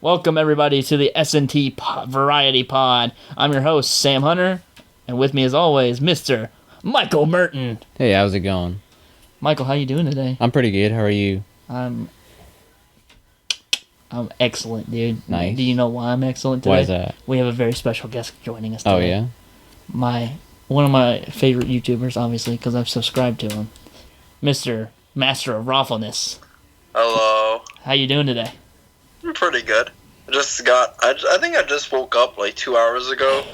Welcome, everybody, to the S&T Variety Pod. I'm your host, Sam Hunter, and with me, as always, Mr. Michael Merton. Hey, how's it going? Michael, how you doing today? I'm pretty good. How are you? I'm excellent, dude. Nice. Do you know why I'm excellent today? Why is that? We have a very special guest joining us today. Oh, yeah? One of my favorite YouTubers, obviously, because I've subscribed to him, Mr. MasterofRoflness. Hello. How you doing today? I'm pretty good. I think I just woke up like 2 hours ago,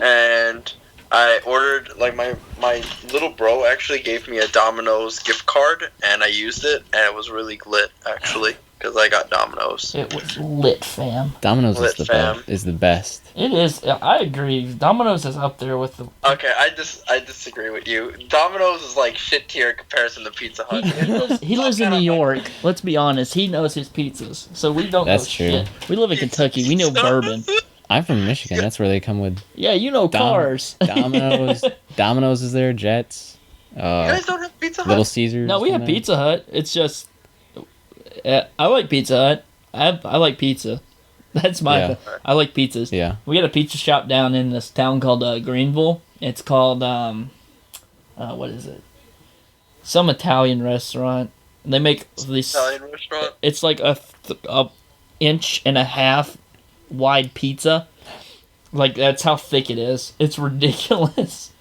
and I ordered, like, my little bro actually gave me a Domino's gift card, and I used it, and it was really lit, actually, because I got Domino's. It was lit, fam. Domino's is the best. It is. I agree. Domino's is up there with the... Okay, I disagree with you. Domino's is like shit tier in comparison to Pizza Hut. He lives in New York. Let's be honest. He knows his pizzas, so we don't know shit. We live in Kentucky. We know bourbon. I'm from Michigan. That's where they come with... Yeah, you know cars. Domino's is there. Jets. You guys don't have Pizza Hut? Little Caesars. No, we have Pizza Hut. It's just... I like Pizza Hut. I like pizza. That's my... Yeah. I like pizzas. Yeah. We got a pizza shop down in this town called Greenville. It's called... what is it? Some Italian restaurant. They make these... Italian restaurant? It's like a inch and a half wide pizza. Like, that's how thick it is. It's ridiculous.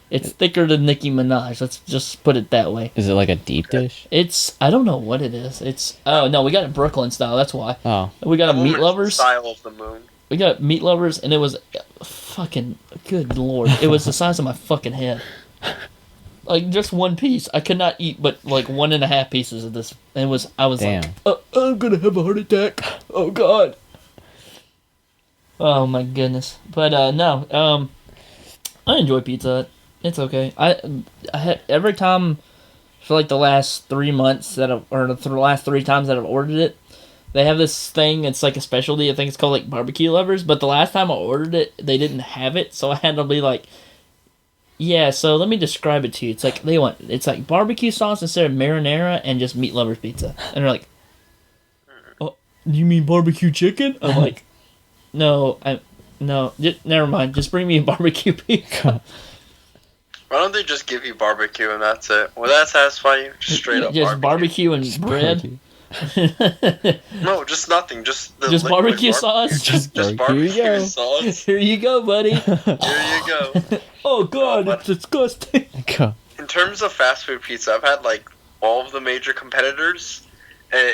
It's thicker than Nicki Minaj. Let's just put it that way. Is it like a deep dish? I don't know what it is. Oh, no, we got it Brooklyn style. That's why. Oh. We got a Meat Lovers. Style of the moon. We got Meat Lovers, and it was fucking... Good lord. It was the size of my fucking head. Like, just one piece. I could not eat but, like, 1.5 pieces of this. I was Damn. like, I'm gonna have a heart attack. Oh, God. Oh, my goodness. But, no. I enjoy Pizza Hut. It's okay. I had every time for like the last 3 months the last 3 times that I've ordered it, they have this thing. It's like a specialty. I think it's called like barbecue lovers. But the last time I ordered it, they didn't have it, so I had to be like, yeah. So let me describe it to you. It's like it's like barbecue sauce instead of marinara and just meat lovers pizza. And they're like, oh, you mean barbecue chicken? I'm like, no, never mind. Just bring me a barbecue pizza. Why don't they just give you barbecue and that's it? Will that satisfy you? Just straight up just barbecue and bread? No, just nothing. Just barbecue sauce? Just barbecue sauce. Here you go, buddy. Here you go. Oh, God, it's disgusting. In terms of fast food pizza, I've had like all of the major competitors.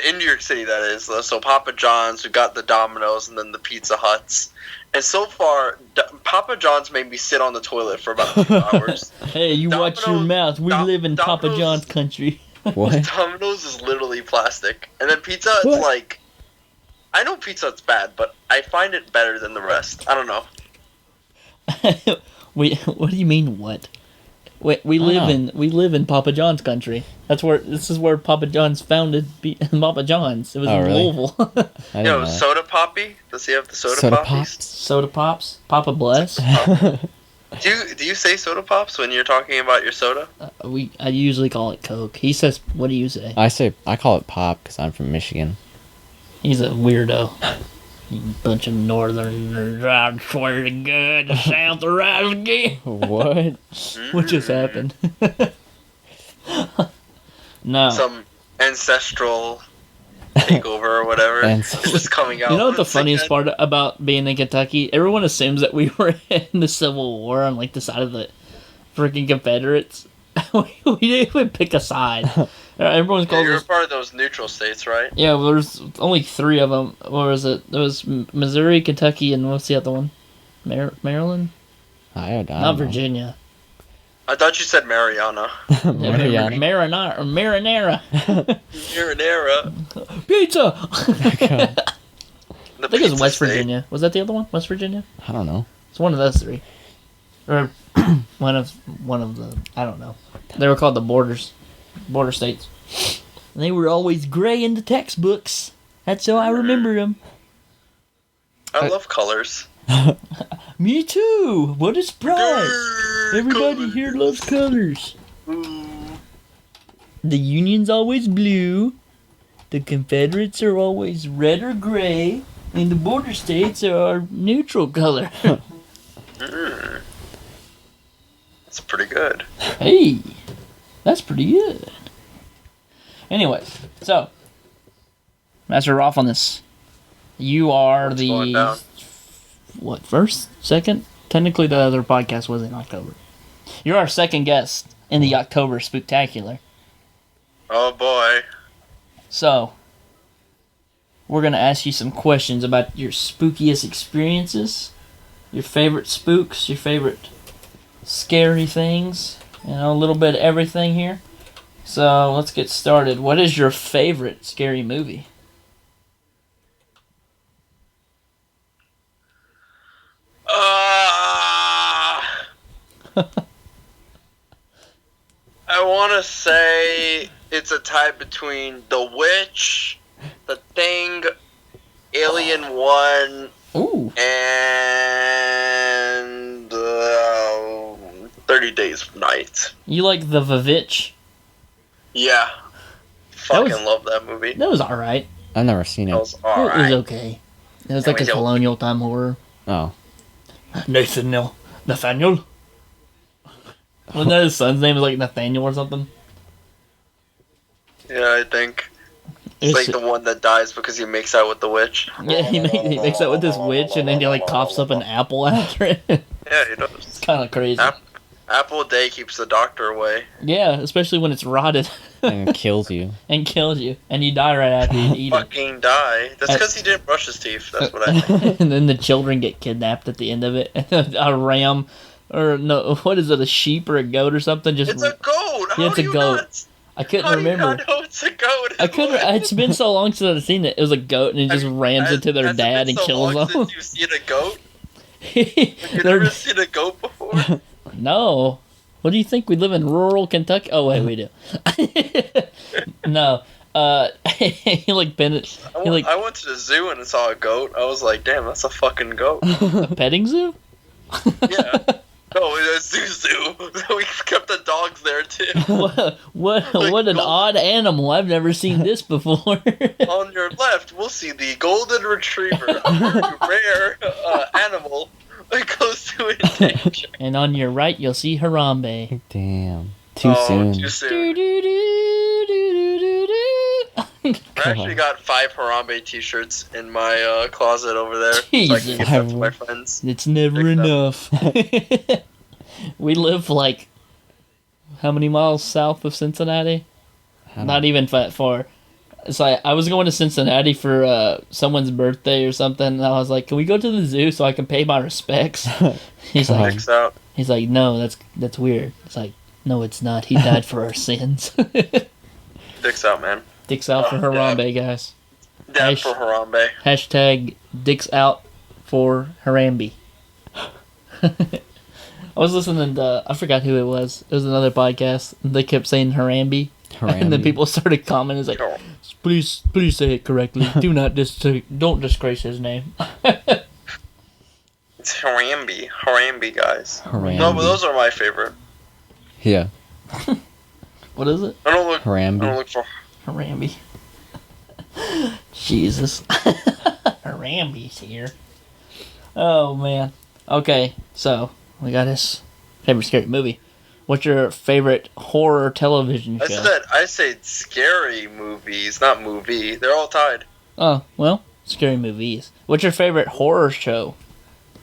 In New York City, that is. So Papa John's, we got the Domino's, and then the Pizza Huts. And so far, Papa John's made me sit on the toilet for about 2 hours. Hey, you watch your mouth. We live in Papa John's country. What? Domino's is literally plastic. And then Pizza Hut's like... I know Pizza Hut's bad, but I find it better than the rest. I don't know. What do you mean, what? We live in Papa John's country. This is where Papa John's founded Papa John's. It was in Louisville. Soda Poppy? Does he have the soda poppies? Soda Pops? Papa Bless? Do you say soda pops when you're talking about your soda? I usually call it Coke. He says, what do you say? I call it pop because I'm from Michigan. He's a weirdo. You bunch of northerners, I swear to God, the South will rise again. What? What just happened? No. Some ancestral takeover or whatever. It's just coming out. You know what the funniest part about being in Kentucky? Everyone assumes that we were in the Civil War on like the side of the freaking Confederates. we didn't even pick a side. Everyone's called you're part of those neutral states, right? Yeah, well, there's only 3 of them. What was it? There was Missouri, Kentucky, and what's the other one? Maryland? I don't know. Not Virginia. I thought you said Mariana. Marinara. Marinara. Pizza! I think it was West state. Virginia. Was that the other one? West Virginia? I don't know. It's one of those 3. Or one of the... I don't know. They were called the border states. And they were always gray in the textbooks. That's how I remember them. I love colors. Me too. What a surprise! Everybody here loves colors. The Union's always blue. The Confederates are always red or gray. And the border states are neutral color. That's pretty good. Hey, that's pretty good. Anyways, so MasterofRoflness, you are What's going down? first, second? Technically, the other podcast was in October. You're our second guest in the October Spooktacular. Oh boy. So, we're going to ask you some questions about your spookiest experiences, your favorite spooks, your favorite scary things, a little bit of everything here. So, let's get started. What is your favorite scary movie? I want to say it's a tie between The Witch, The Thing, Alien 1, Ooh. and 30 Days of Night. You like the Vavitch? Yeah. Fucking love that movie. That was alright. I've never seen It it. was It alright. was okay. It was like a colonial time horror. Oh. Nathaniel. Wasn't that his son's name? Was like Nathaniel or something? Yeah, I think. It's like the one that dies because he makes out with the witch. Yeah, he makes out with this witch and then he like coughs up an apple after it. Yeah, he does. It's kind of crazy. Apple a day keeps the doctor away. Yeah, especially when it's rotted And it kills you. and kills you. And you die right after you eat it. Fucking die. That's because he didn't brush his teeth. That's what I think. And then the children get kidnapped at the end of it. A ram, or no, what is it, a sheep or a goat or something? Just It's a goat! How Yeah, it's do a you goat. Not, I couldn't how do you remember. not know it's a goat? I couldn't. It's been so long since I've seen it. It was a goat, and it just rams into their Has it dad been and so kills long them. since you've seen a goat? You've They're- never seen a goat before? No. What do you think? We live in rural Kentucky? Oh, wait, we do. No. He like Bennett. He like I went to the zoo and saw a goat. I was like, damn, that's a fucking goat. a petting zoo? Yeah. No, it's a zoo. We kept the dogs there too. What an odd animal. I've never seen this before. On your left, we'll see the golden retriever, a very rare animal that goes to endanger. And on your right, you'll see Harambe. Damn. Too soon. Too soon. I actually got 5 Harambe t-shirts in my closet over there. So I Jesus. can give them to my friends. It's never Pick it up. enough. We live like how many miles south of Cincinnati? Not even that far. It's like I was going to Cincinnati for someone's birthday or something, and I was like, "Can we go to the zoo so I can pay my respects?" He's like, Dicks out. "No, that's weird." It's like, "No, it's not. He died for our sins." Dicks out, man. Dicks out for Oh, Harambe, guys. Dad for Harambe. Hashtag dicks out for Harambe. I was listening to, I forgot who it was. It was another podcast. And they kept saying Harambe. And then Harambe. people started commenting. It's like, Oh. please say it correctly. Don't disgrace his name. It's Harambe. Harambe, guys. Harambe. No, but those are my favorite. Yeah. What is it? I don't look Harambe. for... Harambe. Jesus. Harambe's here. Oh, man. Okay, so we got his favorite scary movie. What's your favorite horror television show? I said scary movies, not movie. They're all tied. Oh, well, scary movies. What's your favorite horror show?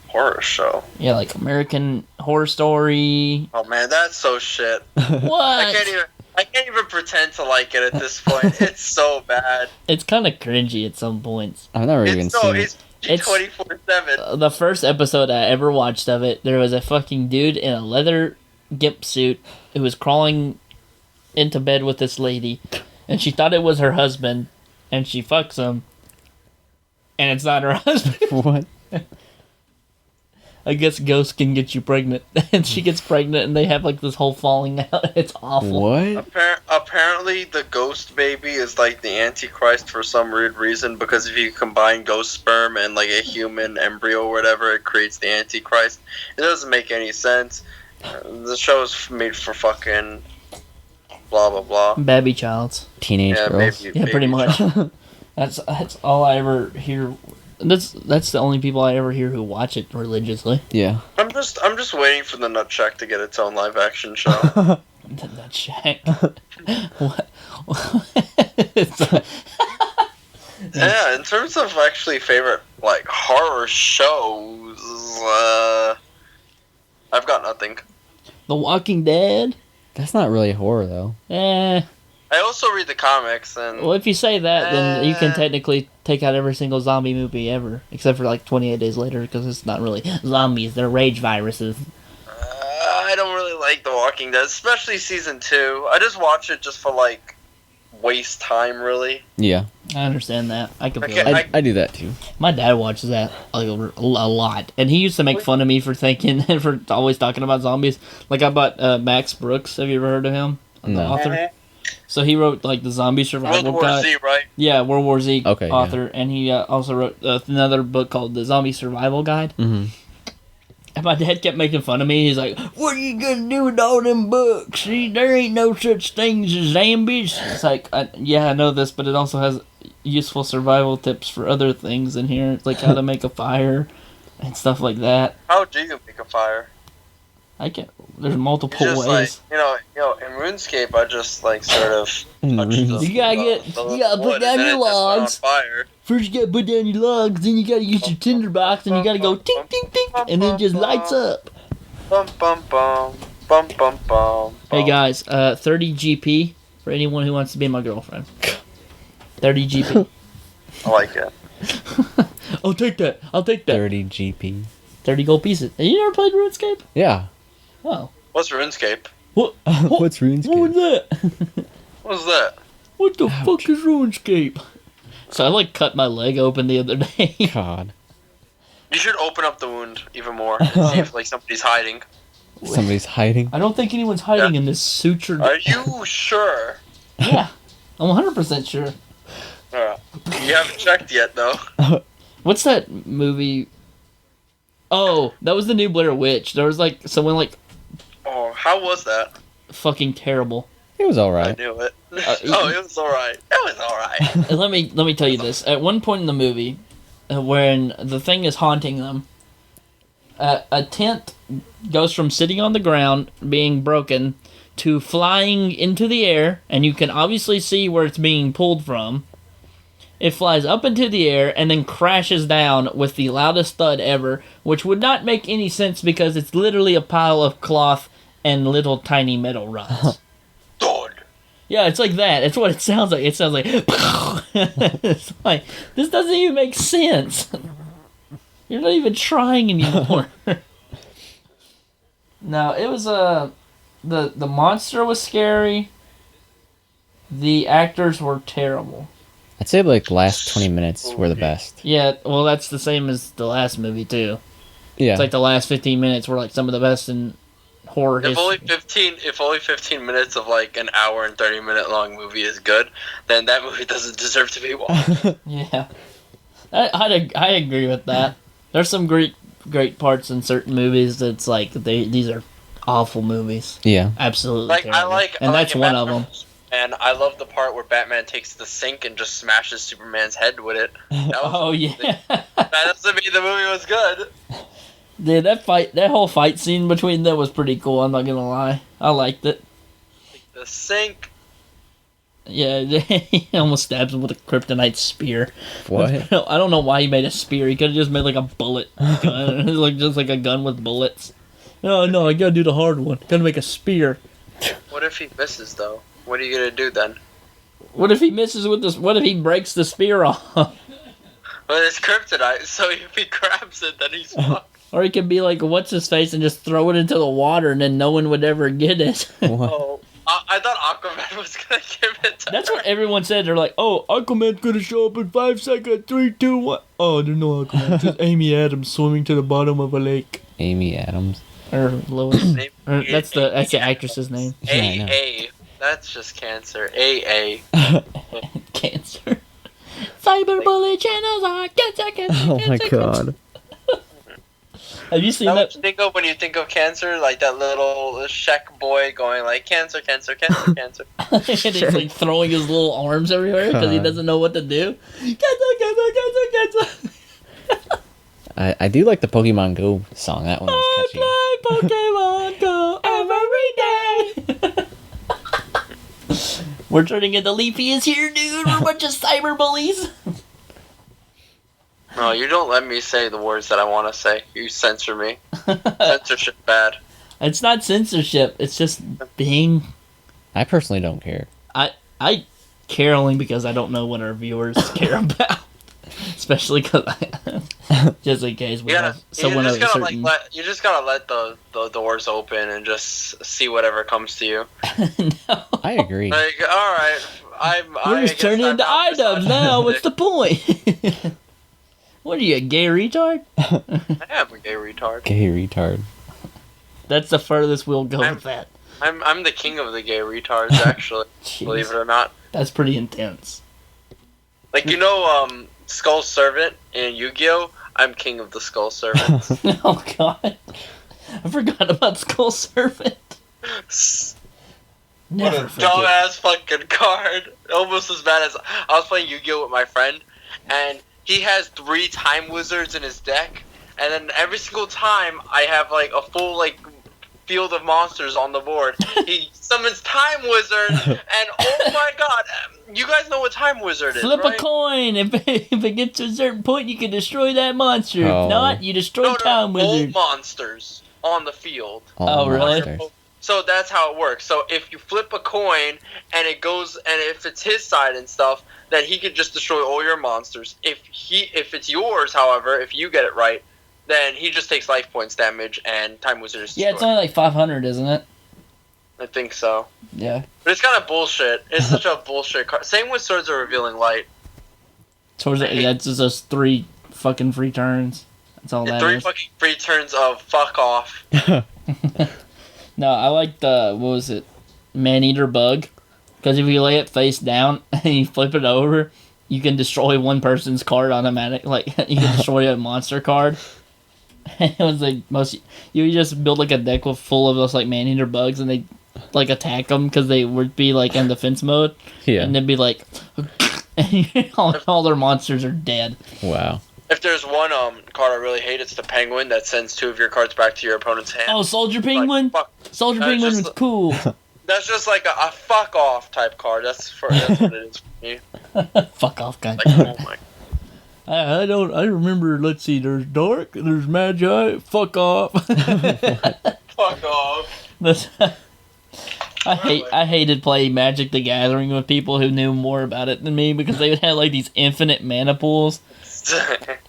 Horror show. Yeah, like American Horror Story. Oh man, that's so shit. What? I can't even pretend to like it at this point. It's so bad. It's kind of cringy at some points. I've never even seen it. It's 24/7. The first episode I ever watched of it, there was a fucking dude in a leather gimp suit who was crawling into bed with this lady, and she thought it was her husband, and she fucks him, and it's not her husband. What? I guess ghosts can get you pregnant, and she gets pregnant, and they have like this whole falling out. It's awful. What? Apparently, the ghost baby is like the Antichrist for some weird reason, because if you combine ghost sperm and like a human embryo or whatever, it creates the Antichrist. It doesn't make any sense. The show is made for fucking blah blah blah. Baby childs. Teenage girls. Yeah, pretty much. That's all I ever hear That's the only people I ever hear who watch it religiously. Yeah. I'm just waiting for the Nut Shack to get its own live action show. The Nut Shack. What? Yeah, in terms of actually favorite like horror shows, I've got nothing. The Walking Dead. That's not really horror though. I also read the comics, and Well, if you say that, then you can technically take out every single zombie movie ever, except for like 28 Days Later, because it's not really zombies; they're rage viruses. I don't really like The Walking Dead, especially season 2. I just watch it just for like waste time, really. Yeah. I understand that. I can feel Okay, that. I do that too. My dad watches that like a lot, and he used to make fun of me for thinking for always talking about zombies. Like I bought Max Brooks. Have you ever heard of him? The author. So he wrote like the zombie survival World War guide. Z, right? Yeah, World War Z author, yeah. and he also wrote another book called the Zombie Survival Guide. Mm-hmm. And my dad kept making fun of me. He's like, "What are you gonna do with all them books? See, there ain't no such things as zombies." It's like, yeah, I know this, but it also has useful survival tips for other things in here. It's like how to make a fire and stuff like that. How do you make a fire? I can. There's multiple Just ways. like in RuneScape, I just like sort of touch the, You gotta put wood, down and then your it just went on logs. fire. First, you gotta put down your logs, then you gotta use your tinderbox, and you gotta go tink, tink, tink, and then it just lights up. Bum bum bum bum bum bum. Hey guys, 30 GP for anyone who wants to be my girlfriend. 30 GP. I like it. I'll take that. 30 GP. 30 gold pieces. Have you never played RuneScape? Yeah. Oh. What's RuneScape? What? What's RuneScape? What was that? What's that? What the fuck is RuneScape? So I like cut my leg open the other day. God. You should open up the wound even more and see if like somebody's hiding. Somebody's hiding. I don't think anyone's hiding in this sutured. Are you sure? Yeah, I'm 100% sure. You haven't checked yet though. What's that movie? Oh, that was the new Blair Witch. There was like someone like Oh, how was that? fucking terrible. It was I alright. knew it. It was alright. It was alright. And let me tell you this. At one point in the movie, when the thing is haunting them, a tent goes from sitting on the ground, being broken, to flying into the air, and you can obviously see where it's being pulled from. It flies up into the air and then crashes down with the loudest thud ever, which would not make any sense because it's literally a pile of cloth and little tiny metal rods. Thud. Yeah, it's like that. It's what it sounds like. It sounds like... It's like, this doesn't even make sense. You're not even trying anymore. No, it was, the monster was scary. The actors were terrible. I'd say like last 20 minutes were the best. Yeah, well, that's the same as the last movie, too. Yeah. It's like the last 15 minutes were like some of the best in horror history. If only 15 minutes of like an hour and 30-minute long movie is good, then that movie doesn't deserve to be watched. Yeah. I agree with that. There's some great parts in certain movies that's like, these are awful movies. Yeah. Absolutely Like terrible. I that's like one of them. And I love the part where Batman takes the sink and just smashes Superman's head with it. That was Oh, yeah. That doesn't mean the movie was good. Dude, that whole fight scene between them was pretty cool, I'm not gonna lie. I liked it. The sink. Yeah, he almost stabs him with a kryptonite spear. What? I don't know why he made a spear. He could have just made like a bullet gun. just like a gun with bullets. No, I gotta do the hard one. Gotta make a spear. What if he misses though? What are you gonna do then? What if he misses with this? What if he breaks the spear off? Well, it's kryptonite, so if he grabs it, then he's fucked. Or he could be like, what's his face, and just throw it into the water, and then no one would ever get it. What? Oh, I thought Aquaman was gonna give it to That's her. what everyone said. They're like, oh, Aquaman's gonna show up in 5 seconds. 3, 2, 1. Oh, there's no Aquaman. It's just Amy Adams swimming to the bottom of a lake. Amy Adams. Or Lois. Or that's the actress's name. Yeah, I know. AA. That's just cancer. AA. Cancer. Cyberbully channels are cancer. Oh my god. Have you seen That that? what you think of when you think of cancer? Like that little Shek boy going like, cancer, cancer, cancer, cancer. And he's like throwing his little arms everywhere because he God. doesn't know what to do. Cancer. I do like the Pokemon Go song. That one was catchy. I play Pokemon Go every day. We're turning into Leafy is here, dude. We're a bunch of cyber bullies. No, you don't let me say the words that I want to say. You censor me. Censorship bad. It's not censorship. It's just being. I personally don't care. I care only because I don't know what our viewers care about. Especially because just in case we have someone of a certain... You just gotta let the doors open and just see whatever comes to you. No. I agree. Like, alright, we're just turning into iDubbbz now. What's the point? What are you, a gay retard? I am a gay retard. Gay retard. That's the furthest we'll go with that. I'm the king of the gay retards, actually. Believe it or not. That's pretty intense. Like, you know, Skull Servant in Yu-Gi-Oh? I'm king of the Skull Servant. Oh, God. I forgot about Skull Servant. What a dumbass fucking card. Almost as bad as... I was playing Yu-Gi-Oh with my friend, and he has 3 Time Wizards in his deck, and then every single time I have, like, a full, like, field of monsters on the board, he summons Time Wizard, and oh my god, you guys know what Time Wizard is, Flip right? a coin. If it gets to a certain point, you can destroy that monster. If not, you destroy Time Wizard. All monsters on the field. Oh, really? So that's how it works. So if you flip a coin, and it goes, and if it's his side and stuff, then he can just destroy all your monsters. If it's yours, however, if you get it right, then he just takes life points damage, and Time Wizard is destroyed. Yeah, it's only like 500, isn't it? I think so. Yeah. But it's kind of bullshit. It's such a bullshit card. Same with Swords of Revealing Light. That's just 3 fucking free turns. That's all that 3 is. fucking free turns of fuck off. No, I like the, what was it, Man-Eater Bug. Because if you lay it face down and you flip it over, you can destroy one person's card automatic. Like, you can destroy a monster card. It was like you just build like a deck full of those like Man-Eater bugs, and they like attack them because they would be like in defense mode. Yeah. And they'd be like, and all their monsters are dead. Wow. If there's one card I really hate, it's the Penguin that sends 2 of your cards back to your opponent's hand. Oh, Soldier Penguin? Like, fuck. Soldier Penguin was cool. That's just like a fuck off type card. That's what it is for me. Fuck off, guy. Like, oh my. I remember, let's see, there's Dark, there's Magi, fuck off. Fuck off. I hated playing Magic the Gathering with people who knew more about it than me, because they would have like these infinite mana pools.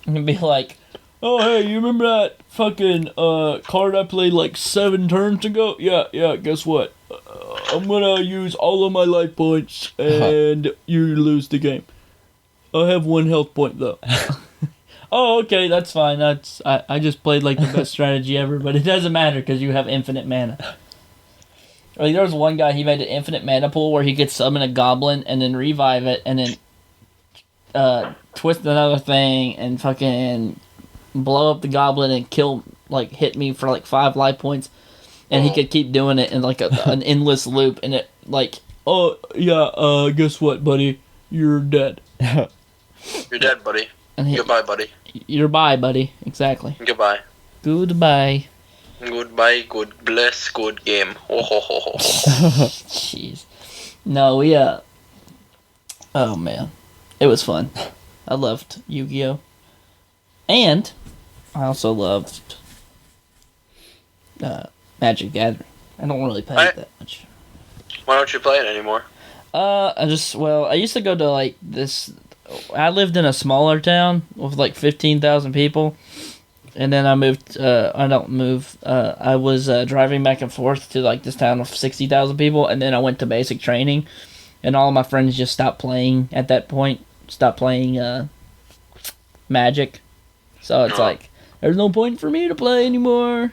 And be like, oh hey, you remember that fucking card I played like 7 turns ago? Yeah, guess what? I'm gonna use all of my life points and you lose the game. I have 1 health point though. Oh, okay, that's fine. I just played like the best strategy ever, but it doesn't matter because you have infinite mana. Like, there was one guy, he made an infinite mana pool where he could summon a goblin and then revive it and then twist another thing and fucking blow up the goblin and hit me for like 5 life points. And he could keep doing it in like an endless loop, and it like, oh yeah, guess what, buddy? You're dead. You're dead, buddy. Goodbye, buddy. You're bye, buddy. Exactly. Goodbye. Goodbye. Goodbye, good bless, good game. Oh, ho, ho, ho. Jeez. No, oh man. It was fun. I loved Yu-Gi-Oh! And I also loved Magic the Gathering. I don't really play it that much. Why don't you play it anymore? I used to go to like this. I lived in a smaller town with like 15,000 people, and then I moved. I was driving back and forth to like this town with 60,000 people, and then I went to basic training, and all of my friends just stopped playing at that point. Stopped playing Magic, so it's like there's no point for me to play anymore.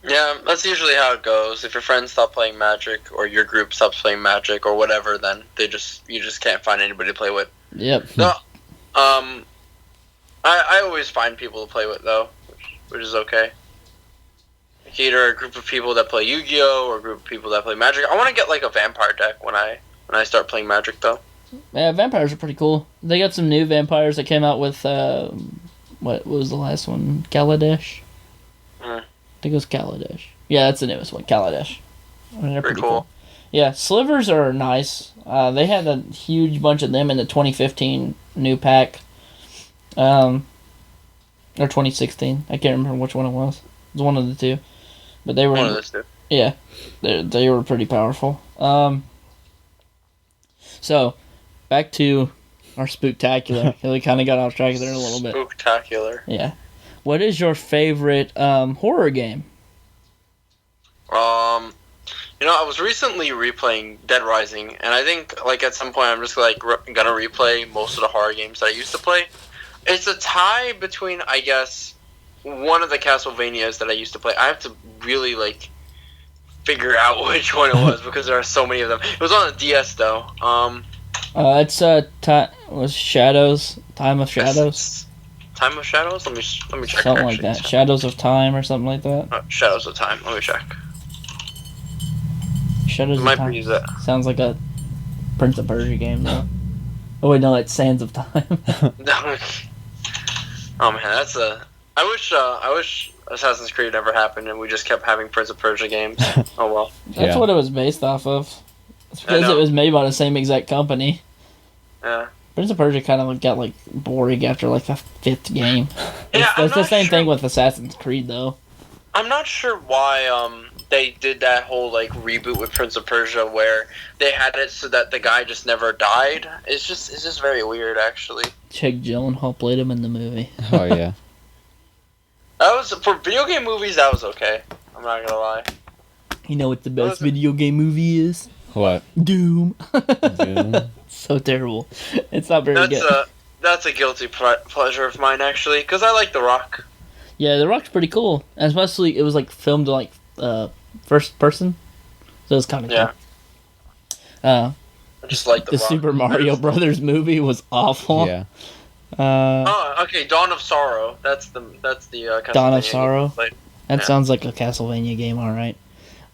Yeah, that's usually how it goes. If your friends stop playing Magic, or your group stops playing Magic, or whatever, then you just can't find anybody to play with. Yep. No, I always find people to play with though, which is okay. Like either a group of people that play Yu-Gi-Oh or a group of people that play Magic. I want to get like a vampire deck when I start playing Magic though. Yeah, vampires are pretty cool. They got some new vampires that came out with what was the last one? Kaladesh? I think it was Kaladesh. Yeah, that's the newest one, Kaladesh. I mean, they're pretty cool. Yeah, slivers are nice. They had a huge bunch of them in the 2015 new pack. Or 2016. I can't remember which one it was. It was one of the two. But they were... One of those two. Yeah. They were pretty powerful. So, back to our spooktacular. We kind of got off track there a little bit. Spooktacular. Yeah. What is your favorite horror game? I was recently replaying Dead Rising, and I think, like, at some point I'm just, like, gonna replay most of the horror games that I used to play. It's a tie between, I guess, one of the Castlevanias that I used to play. I have to really, like, figure out which one it was, because there are so many of them. It was on the DS, though. It's was Shadows, Time of Shadows. Time of Shadows? Let me check. Something like that. Shadows of Time or something like that. Shadows of Time. Let me check. Shadows might of Time. Be that. Sounds like a Prince of Persia game, though. Oh wait, no, it's Sands of Time. Oh man, that's a. I wish Assassin's Creed never happened and we just kept having Prince of Persia games. Oh well. That's what it was based off of. It's because it was made by the same exact company. Yeah. Prince of Persia kind of got like boring after like the 5th game. Yeah, it's the same thing with Assassin's Creed, though. I'm not sure why they did that whole like reboot with Prince of Persia where they had it so that the guy just never died. It's just very weird, actually. Jake Gyllenhaal played him in the movie. Oh yeah. That was for video game movies. That was okay. I'm not gonna lie. You know what the best video game movie is? What? Doom. Doom. So terrible. It's not very good. That's a guilty pleasure of mine, actually, because I like The Rock. Yeah, The Rock's pretty cool. And especially, it was like filmed like first person, so it's kind of cool. I just like the Super Mario Brothers movie was awful. Yeah. Okay. Dawn of Sorrow. That's the Dawn of Sorrow. That Yeah. sounds like a Castlevania game. All right.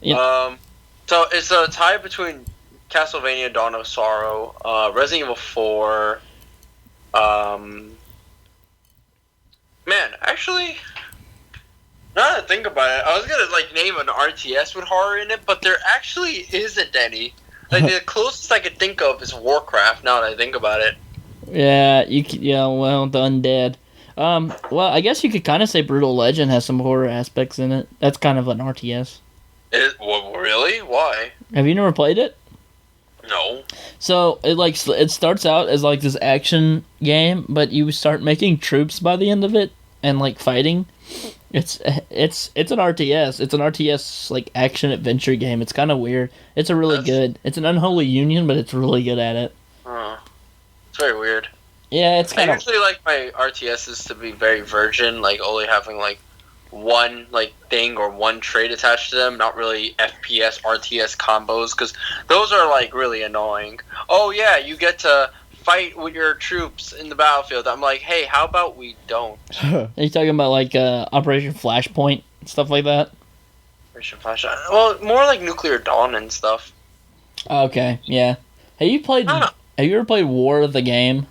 Yeah. So it's a tie between Castlevania, Dawn of Sorrow, Resident Evil 4. Man, actually, now that I think about it, I was gonna like name an RTS with horror in it, but there actually isn't any. Like the closest I could think of is Warcraft. Now that I think about it. Yeah, well, the undead. Well, I guess you could kind of say Brutal Legend has some horror aspects in it. That's kind of an RTS. Really? Why? Have you never played it? No. So it starts out as like this action game, but you start making troops by the end of it and like fighting. It's an RTS. It's an RTS like action adventure game. It's kind of weird. It's good. It's an unholy union, but it's really good at it. It's very weird. Yeah, it's kind of. I usually like my RTSs to be very virgin, like only having like one like thing or one trait attached to them, not really FPS RTS combos, because those are like really annoying. Oh yeah, you get to fight with your troops in the battlefield. I'm like, hey, how about we don't? Are you talking about like Operation Flashpoint stuff like that? Operation Flashpoint. Well, more like Nuclear Dawn and stuff. Okay, yeah. Have you ever played War of the Game?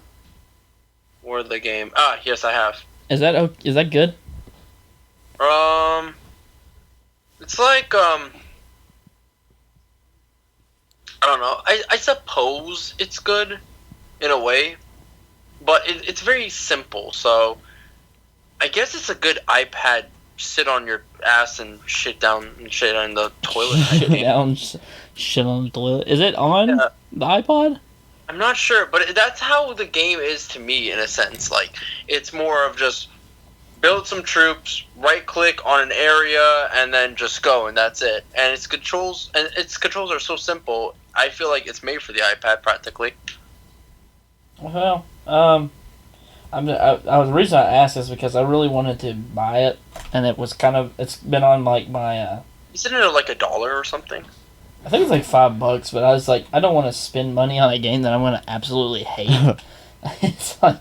War of the Game. Yes, I have. Is that good? It's like, I don't know. I suppose it's good in a way, but it's very simple. So I guess it's a good iPad sit on your ass and shit down and shit on the toilet. Shit on the toilet. Is it on the iPod? I'm not sure, but that's how the game is to me in a sense. Like, it's more of just build some troops, right click on an area, and then just go, and that's it. And its controls are so simple. I feel like it's made for the iPad practically. Well, the reason I asked is because I really wanted to buy it, and it's been on like my. Isn't it like $1 or something? I think it's like $5, but I was like, I don't want to spend money on a game that I'm going to absolutely hate. It's like,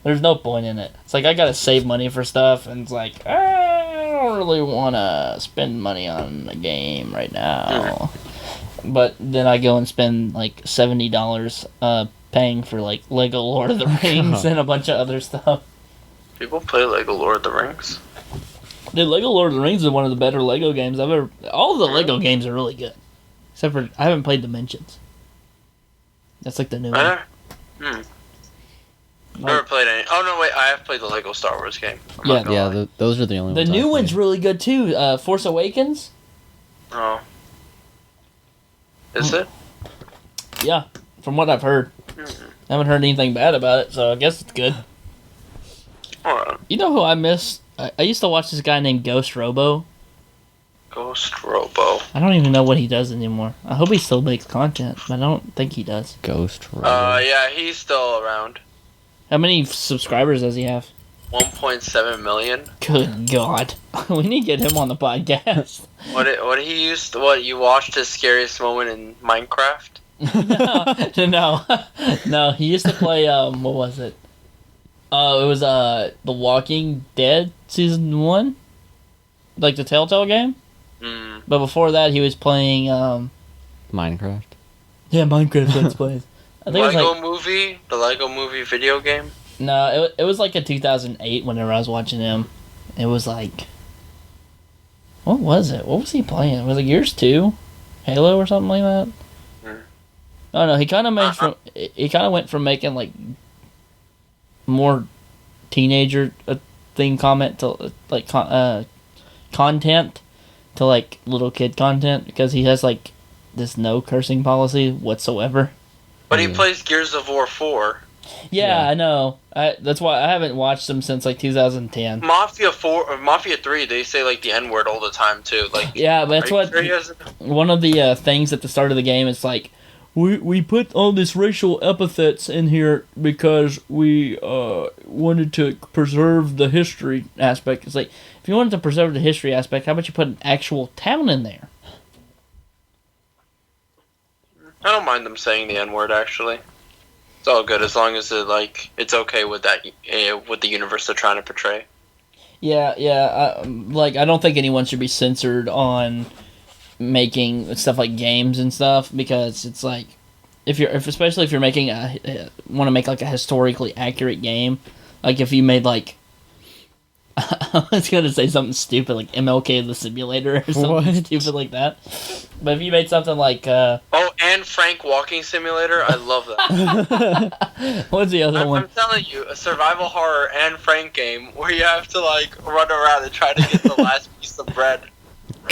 there's no point in it. It's like, I got to save money for stuff, and it's like, I don't really want to spend money on a game right now. But then I go and spend like $70 paying for like Lego Lord of the Rings and a bunch of other stuff. People play Lego Lord of the Rings. Dude, Lego Lord of the Rings is one of the better Lego games I've ever. All of the Lego games are really good, except for I haven't played Dimensions. That's like the new one. Never played any. Oh no, wait! I have played the Lego Star Wars game. Those are the only The ones. new one's really good too. Force Awakens. Oh. Is it? Yeah, from what I've heard. I haven't heard anything bad about it, so I guess it's good. Alright. You know who I miss? I used to watch this guy named Ghost Robo. Ghost Robo. I don't even know what he does anymore. I hope he still makes content, but I don't think he does. Ghost Robo. Yeah, he's still around. How many subscribers does he have? 1.7 million. Good God. We need to get him on the podcast. What you watched his scariest moment in Minecraft? No, he used to play, what was it? It was, The Walking Dead Season 1? Like the Telltale game? But before that, he was playing, Minecraft. Yeah, Minecraft Let's Plays. I think The Lego Movie video game? No, it was like in 2008 whenever I was watching him. It was like... What was it? What was he playing? Was it Gears 2? Halo or something like that? Oh no, he kind of went from making like more teenager thing content to content to like little kid content because he has like this no cursing policy whatsoever. But he plays Gears of War 4. Yeah, I know. That's why I haven't watched him since like 2010. Mafia 4 or Mafia 3, they say like the N word all the time too. Like yeah, but that's what one of the things at the start of the game is like. We put all these racial epithets in here because we wanted to preserve the history aspect. It's like, if you wanted to preserve the history aspect, how about you put an actual town in there? I don't mind them saying the N-word, actually. It's all good as long as it's okay with that, with the universe they're trying to portray. Yeah. I don't think anyone should be censored on making stuff like games and stuff because it's like especially if you're making want to make like a historically accurate game, like if you made like I was gonna say something stupid like MLK the Simulator or something stupid like that, but if you made something like and Frank Walking Simulator, I love that. What's the other one? I'm telling you, a survival horror and Frank game where you have to like run around and try to get the last piece of bread.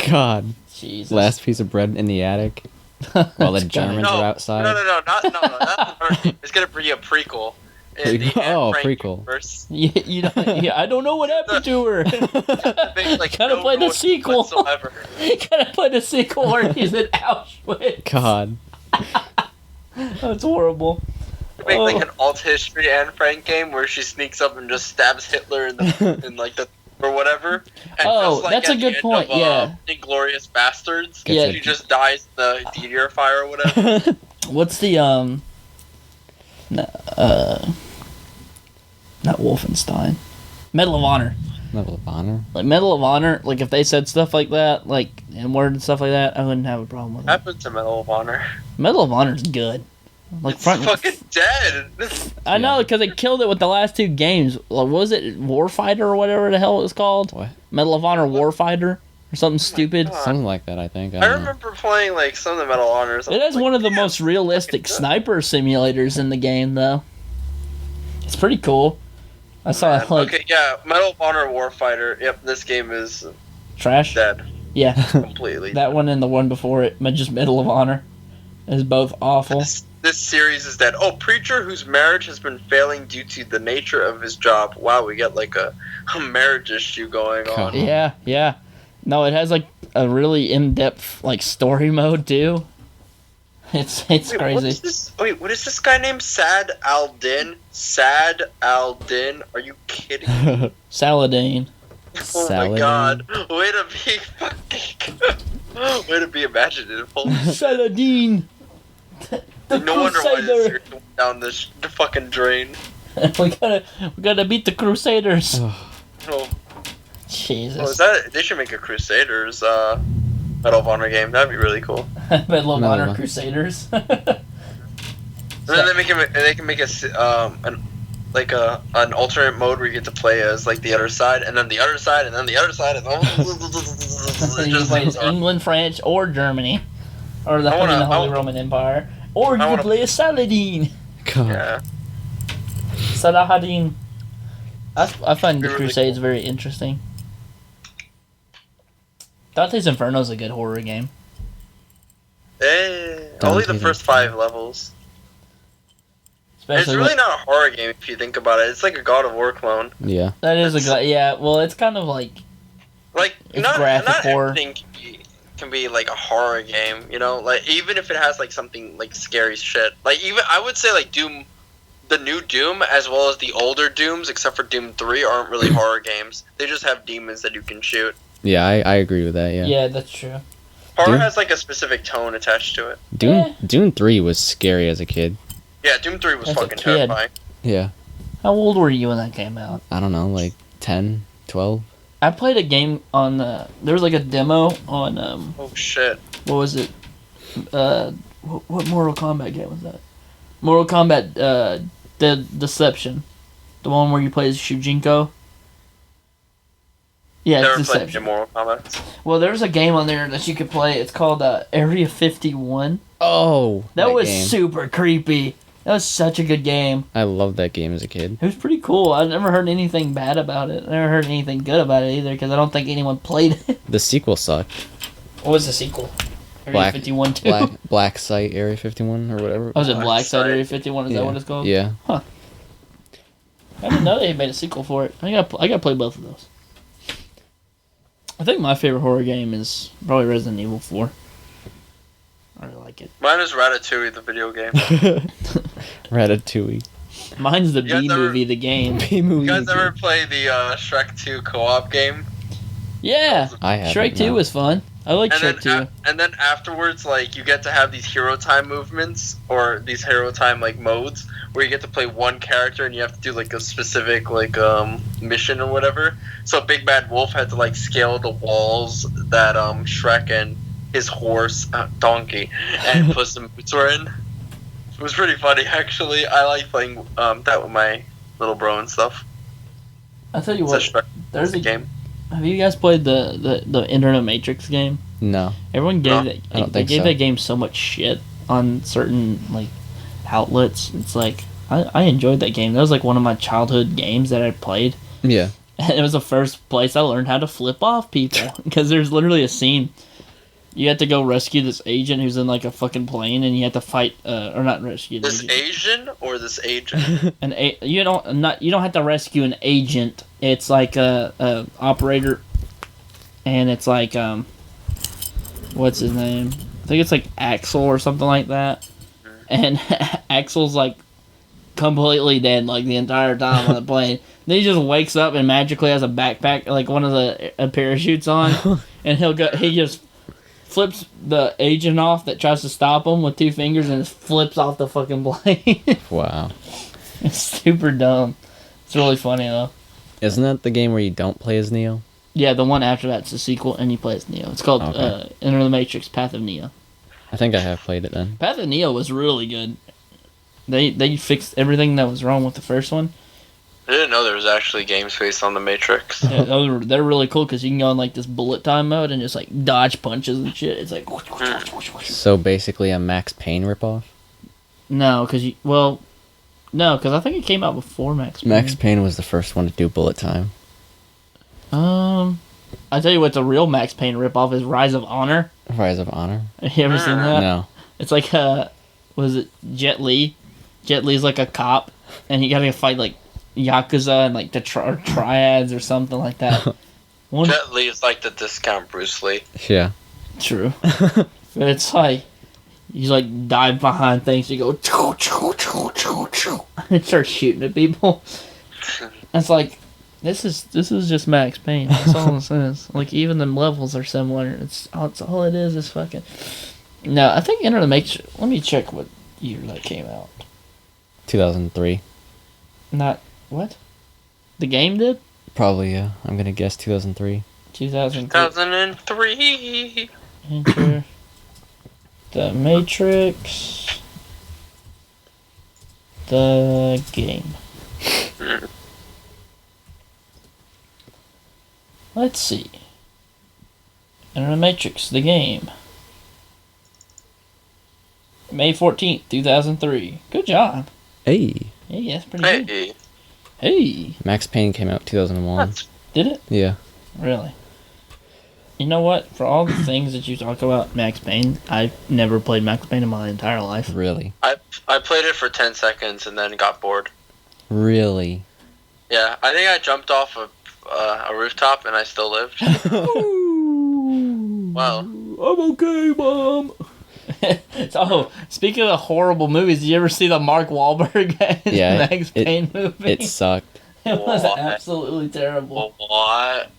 God. Jesus. Last piece of bread in the attic while the Germans are outside. No, not it's gonna be a prequel. Prequel. I don't know what happened to her. Gotta play the sequel. Gotta play the sequel where he's in Auschwitz. God. That's horrible. Make like an alt history Anne Frank game where she sneaks up and just stabs Hitler in the or whatever. And that's a good point. Inglourious Bastards. Yeah, she just dies in the meteor fire or whatever. What's the not Wolfenstein. Medal of Honor. Medal of Honor. Like Medal of Honor. Like if they said stuff like that, like N-word and stuff like that, I wouldn't have a problem with it. What happened to Medal of Honor? Medal of Honor's good. Like it's fucking dead. I know, because they killed it with the last two games. Like, was it Warfighter or whatever the hell it was called? What? Medal of Honor Warfighter? Or something stupid? Something like that, I think. I remember playing like some of the Medal of Honor. It has one of the most realistic sniper simulators in the game, though. It's pretty cool. I saw it like... Okay, yeah, Medal of Honor Warfighter. Yep, this game is... trash? Dead. Yeah. Completely. That one and the one before it, just Medal of Honor, is both awful. This series is dead. Oh, preacher whose marriage has been failing due to the nature of his job. Wow, we got like a marriage issue going on. Yeah. No, it has like a really in-depth like story mode too. It's crazy. What is this guy named? Sad Al-Din? Sad Al-Din? Are you kidding me? Saladin. Oh my god. Way to be fucking... Way to be imaginative. Saladin! No wonder why this series went down the fucking drain. we gotta beat the Crusaders. Oh. Jesus. They should make a Crusaders Medal of Honor game. That'd be really cool. Medal of Honor Crusaders. And then they can make like an alternate mode where you get to play as like the other side, and then the other side, and then the other side, and You can play as England, France, or Germany, or the Holy Roman Empire, or you can play as Saladin. God. Yeah. Salahadin. I find the Crusades very interesting. Dante's Inferno is a good horror game. Only the first 5 levels. It's really not a horror game if you think about it. It's like a God of War clone. Yeah. That is well, it's kind of like not graphic horror. Everything can be like a horror game, you know? Like even if it has like something like scary shit. Like even I would say like Doom, the new Doom as well as the older Dooms, except for Doom 3, aren't really horror games. They just have demons that you can shoot. Yeah, I agree with that. Yeah. Yeah, that's true. Horror has like a specific tone attached to it. Doom 3 was scary as a kid. Yeah, Doom 3 was fucking terrifying. Yeah. How old were you when that came out? I don't know, like 10, 12. I played a game on there was like a demo on oh shit. What was it? What Mortal Kombat game was that? Mortal Kombat the Deception. The one where you play as Shujinko. Yeah, Never it's Deception. played Mortal Kombat. Well, there's a game on there that you could play. It's called Area 51. Oh, that was super creepy. That was such a good game. I loved that game as a kid. It was pretty cool. I never heard anything bad about it. I never heard anything good about it either because I don't think anyone played it. The sequel sucked. What was the sequel? Area 51 too? Black Site Area 51 or whatever. Oh, was it Black Site Area 51? Is that what it's called? Yeah. Huh. I didn't know they made a sequel for it. I gotta play both of those. I think my favorite horror game is probably Resident Evil 4. I really like it. Mine is Ratatouille, the video game. Ratatouille. Mine's the B-movie, the game. B-movie. You guys ever play the Shrek 2 co-op game? Yeah. I have. Shrek 2 was fun. I like Shrek 2. And then afterwards, like, you get to have these hero time movements, or these hero time, like, modes, where you get to play one character and you have to do, like, a specific, like, mission or whatever. So Big Bad Wolf had to, like, scale the walls that Shrek and his horse, donkey, and Puss in Boots were in. It was pretty funny, actually. I like playing that with my little bro and stuff. I'll tell you what, there's a game. Have you guys played the Internet Matrix game? No. Everyone gave that game so much shit on certain like outlets. It's like I enjoyed that game. That was like one of my childhood games that I played. Yeah. And it was the first place I learned how to flip off people because there's literally a scene. You have to go rescue this agent who's in like a fucking plane, and you have to fight, or not rescue this Asian or this agent. You don't have to rescue an agent. It's like a operator, and it's like what's his name? I think it's like Axel or something like that. And Axel's like completely dead like the entire time on the plane. Then he just wakes up and magically has a backpack, like one of the parachutes on, and he just flips the agent off that tries to stop him with 2 fingers and just flips off the fucking plane. Wow. It's super dumb. It's really funny, though. Isn't that the game where you don't play as Neo? Yeah, the one after that's a sequel, and you play as Neo. It's called Enter the Matrix, Path of Neo. I think I have played it then. Path of Neo was really good. They fixed everything that was wrong with the first one. I didn't know there was actually games based on the Matrix. Yeah, they're really cool because you can go in like this bullet time mode and just like dodge punches and shit. It's like... So basically a Max Payne ripoff? No, because I think it came out before Max Payne. Max Payne was the first one to do bullet time. I tell you what, the real Max Payne ripoff is Rise of Honor. Rise of Honor? Have you ever seen that? No. It's like, was it Jet Li? Jet Li's like a cop, and you gotta fight like Yakuza and like the triads or something like that. Jet Li is like the discount Bruce Lee. Yeah. True. But it's like, you like dive behind things, you go choo choo choo choo choo and start shooting at people. It's like, this is just Max Payne. That's all it says. Like even the levels are similar. It's all it is fucking. No, I think Enter the Matrix. Let me check what year that came out. 2003. Not what? The game did? Probably, yeah. I'm gonna guess 2003. 2003. Enter the Matrix. The game. Let's see. Enter the Matrix, the game. May 14th, 2003. Good job. Hey. Hey, that's pretty good. Hey. Hey. Max Payne came out 2001. Did it? Yeah. Really? You know what? For all the things that you talk about Max Payne, I've never played Max Payne in my entire life. Really? I played it for 10 seconds and then got bored. Really? Yeah, I think I jumped off a rooftop and I still lived. Wow. I'm okay, Mom. So, speaking of horrible movies, did you ever see the Mark Wahlberg Max Payne movie? It sucked. It was What? absolutely terrible. What?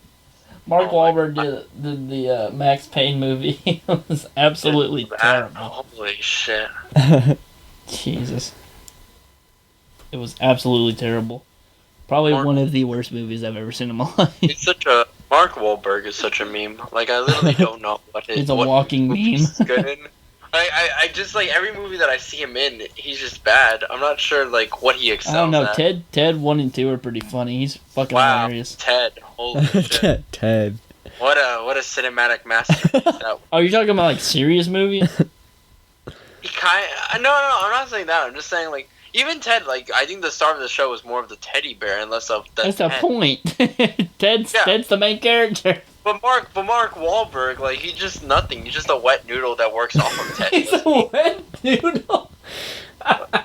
Mark Wahlberg did the Max Payne movie. It was absolutely terrible. Holy shit. Jesus. It was absolutely terrible. Probably one of the worst movies I've ever seen in my life. He's Mark Wahlberg is such a meme. Like, I literally don't know what his... He's a walking meme. He's good in. I just, like, every movie that I see him in, he's just bad. I'm not sure, like, what he excels I don't know. at. Ted 1 and 2 are pretty funny. He's fucking hilarious. Ted. Holy shit. Ted. What a cinematic masterpiece that was. Oh, you're talking about, like, serious movies? He no, I'm not saying that. I'm just saying, like, even Ted, like, I think the star of the show was more of the teddy bear and less of the That's the Ted. point. Ted's the main character. But Mark Wahlberg, like, he's just nothing. He's just a wet noodle that works off of Ted. He's a wet noodle.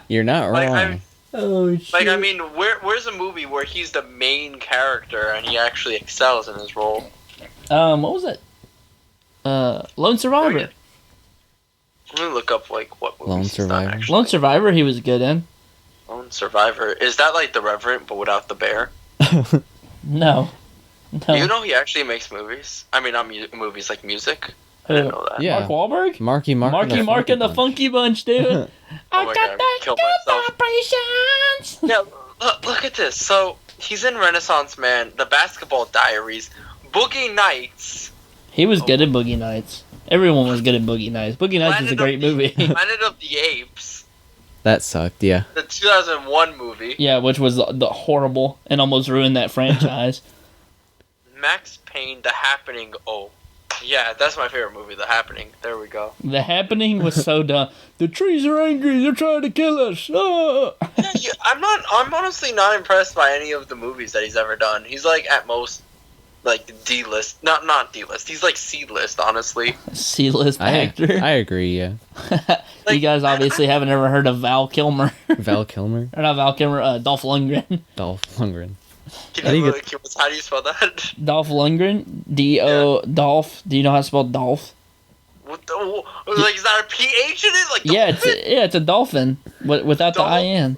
You're not Like, wrong. Oh, shit. Like, I mean, where's a movie where he's the main character and he actually excels in his role? What was it? Lone Survivor. Let me look up, like, what movies Lone he's done, Survivor? actually. Lone Survivor, he was good in. Lone Survivor. Is that, like, The Revenant, but without the bear? No. Do you know he actually makes movies? I mean, not movies, like music. I didn't know that. Yeah. Mark Wahlberg? Marky Mark and the Funky Bunch, dude. Oh I my got God, that kill good myself. vibrations. Yeah, look at this. So, he's in Renaissance Man, The Basketball Diaries, Boogie Nights. He was good in Boogie Nights. Everyone was good in Boogie Nights. Boogie Nights is a great movie. Planet of the Apes. That sucked, yeah. The 2001 movie. Yeah, which was the horrible and almost ruined that franchise. Max Payne, The Happening. Oh, yeah, that's my favorite movie, The Happening. There we go. The Happening was so dumb. The trees are angry. They're trying to kill us. Ah! Yeah, I'm honestly not impressed by any of the movies that he's ever done. He's like at most like D-list, not D-list. He's like C-list, honestly. C-list actor. I agree, yeah. You guys obviously haven't ever heard of Val Kilmer. Val Kilmer? Or not Val Kilmer, Dolph Lundgren. Dolph Lundgren. How do you spell that? Dolph Lundgren? Dolph. Do you know how to spell Dolph? What the, like, is that a PH in it? Like, Yeah, it's a dolphin without the IN.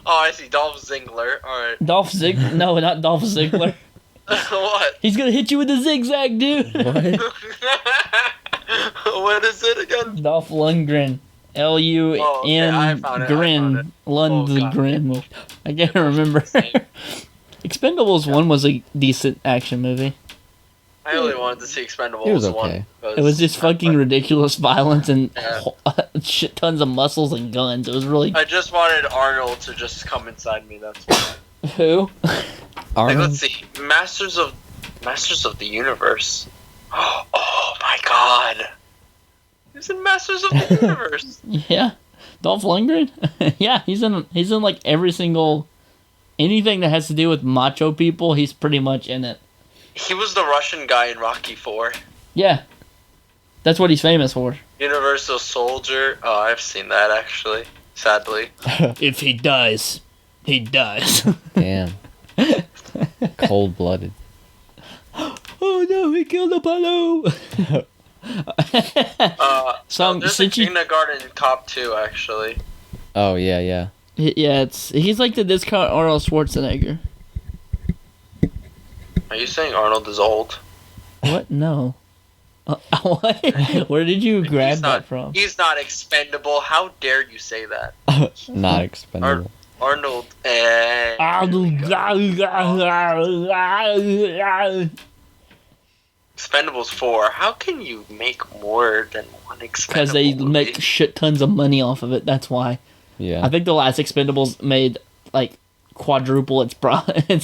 Oh, I see. Dolph Ziggler. Alright. Dolph Ziggler? No, not Dolph Ziggler. What? He's gonna hit you with a zigzag, dude. What? What is it again? Dolph Lundgren. L-U-N I found it. Grin. Lundgren. Oh, I can't remember. Expendables 1 was a decent action movie. I only wanted to see Expendables It was 1. okay. It was just fucking ridiculous violence and shit tons of muscles and guns. It was really... I just wanted Arnold to just come inside me, that's why. Who? Like, let's see. Masters of the Universe. Oh my god. He's in Masters of the Universe. Yeah. Dolph Lundgren? Yeah, he's in like every single... Anything that has to do with macho people, he's pretty much in it. He was the Russian guy in Rocky 4. Yeah. That's what he's famous for. Universal Soldier. Oh, I've seen that, actually. Sadly. If he dies, he dies. Damn. Cold-blooded. Oh no, he killed Apollo! There's a Kindergarten Cop 2, actually. Oh, yeah. Yeah, he's like the discount Arnold Schwarzenegger. Are you saying Arnold is old? What? No. What? Where did you grab that from? He's not expendable. How dare you say that? Not expendable. Arnold. Expendables 4. How can you make more than one Expendable Because they movie? make shit tons of money off of it. That's why. Yeah. I think the last Expendables made like quadruple its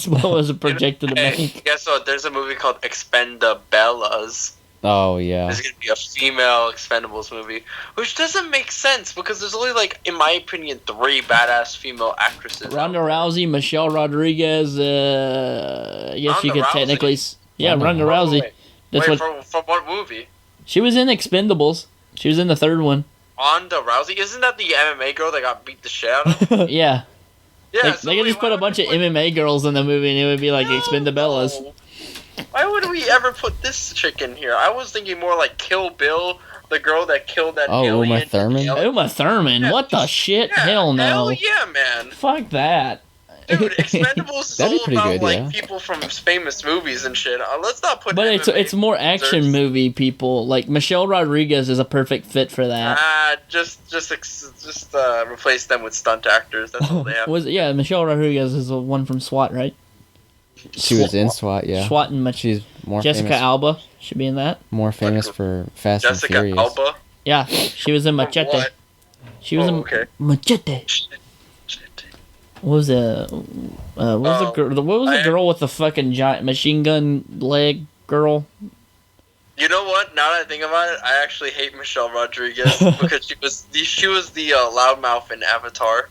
what was projected to Hey, make. guess what? There's a movie called Expendabellas. Oh yeah. There's gonna be a female Expendables movie, which doesn't make sense because there's only like, in my opinion, 3 badass female actresses. Ronda Rousey, Michelle Rodriguez. I guess you Ronda could Rousey? technically. Yeah, Ronda Ronda Rousey. That's Wait, what from what movie? she was in. Expendables. She was in the third one. Ronda Rousey? Isn't that the MMA girl that got beat the shit out of? Yeah. Yeah, They could just put a bunch of MMA girls in the movie and it would be like Expendabellas. No. Why would we ever put this chick in here? I was thinking more like Kill Bill, the girl that killed that alien. Uma Thurman? Uma Thurman? Yeah. What the shit? Yeah, Hell no. Hell yeah, man. Fuck that. Dude, Expendables is That'd be all pretty about good, like yeah. people from famous movies and shit. Let's not put. But MMA it's more action stars. movie people. Like Michelle Rodriguez is a perfect fit for that. Just replace them with stunt actors. That's all they have. Michelle Rodriguez is the one from SWAT, right? She was in SWAT, yeah. SWAT and She's more Jessica famous. Alba should be in that. More famous for Fast and Jessica Furious. Alba. Yeah, she was in Machete. What? She was in Okay. Machete. Shit. What was the girl with the fucking giant machine gun leg girl? You know what? Now that I think about it, I actually hate Michelle Rodriguez because she was the loudmouth in Avatar.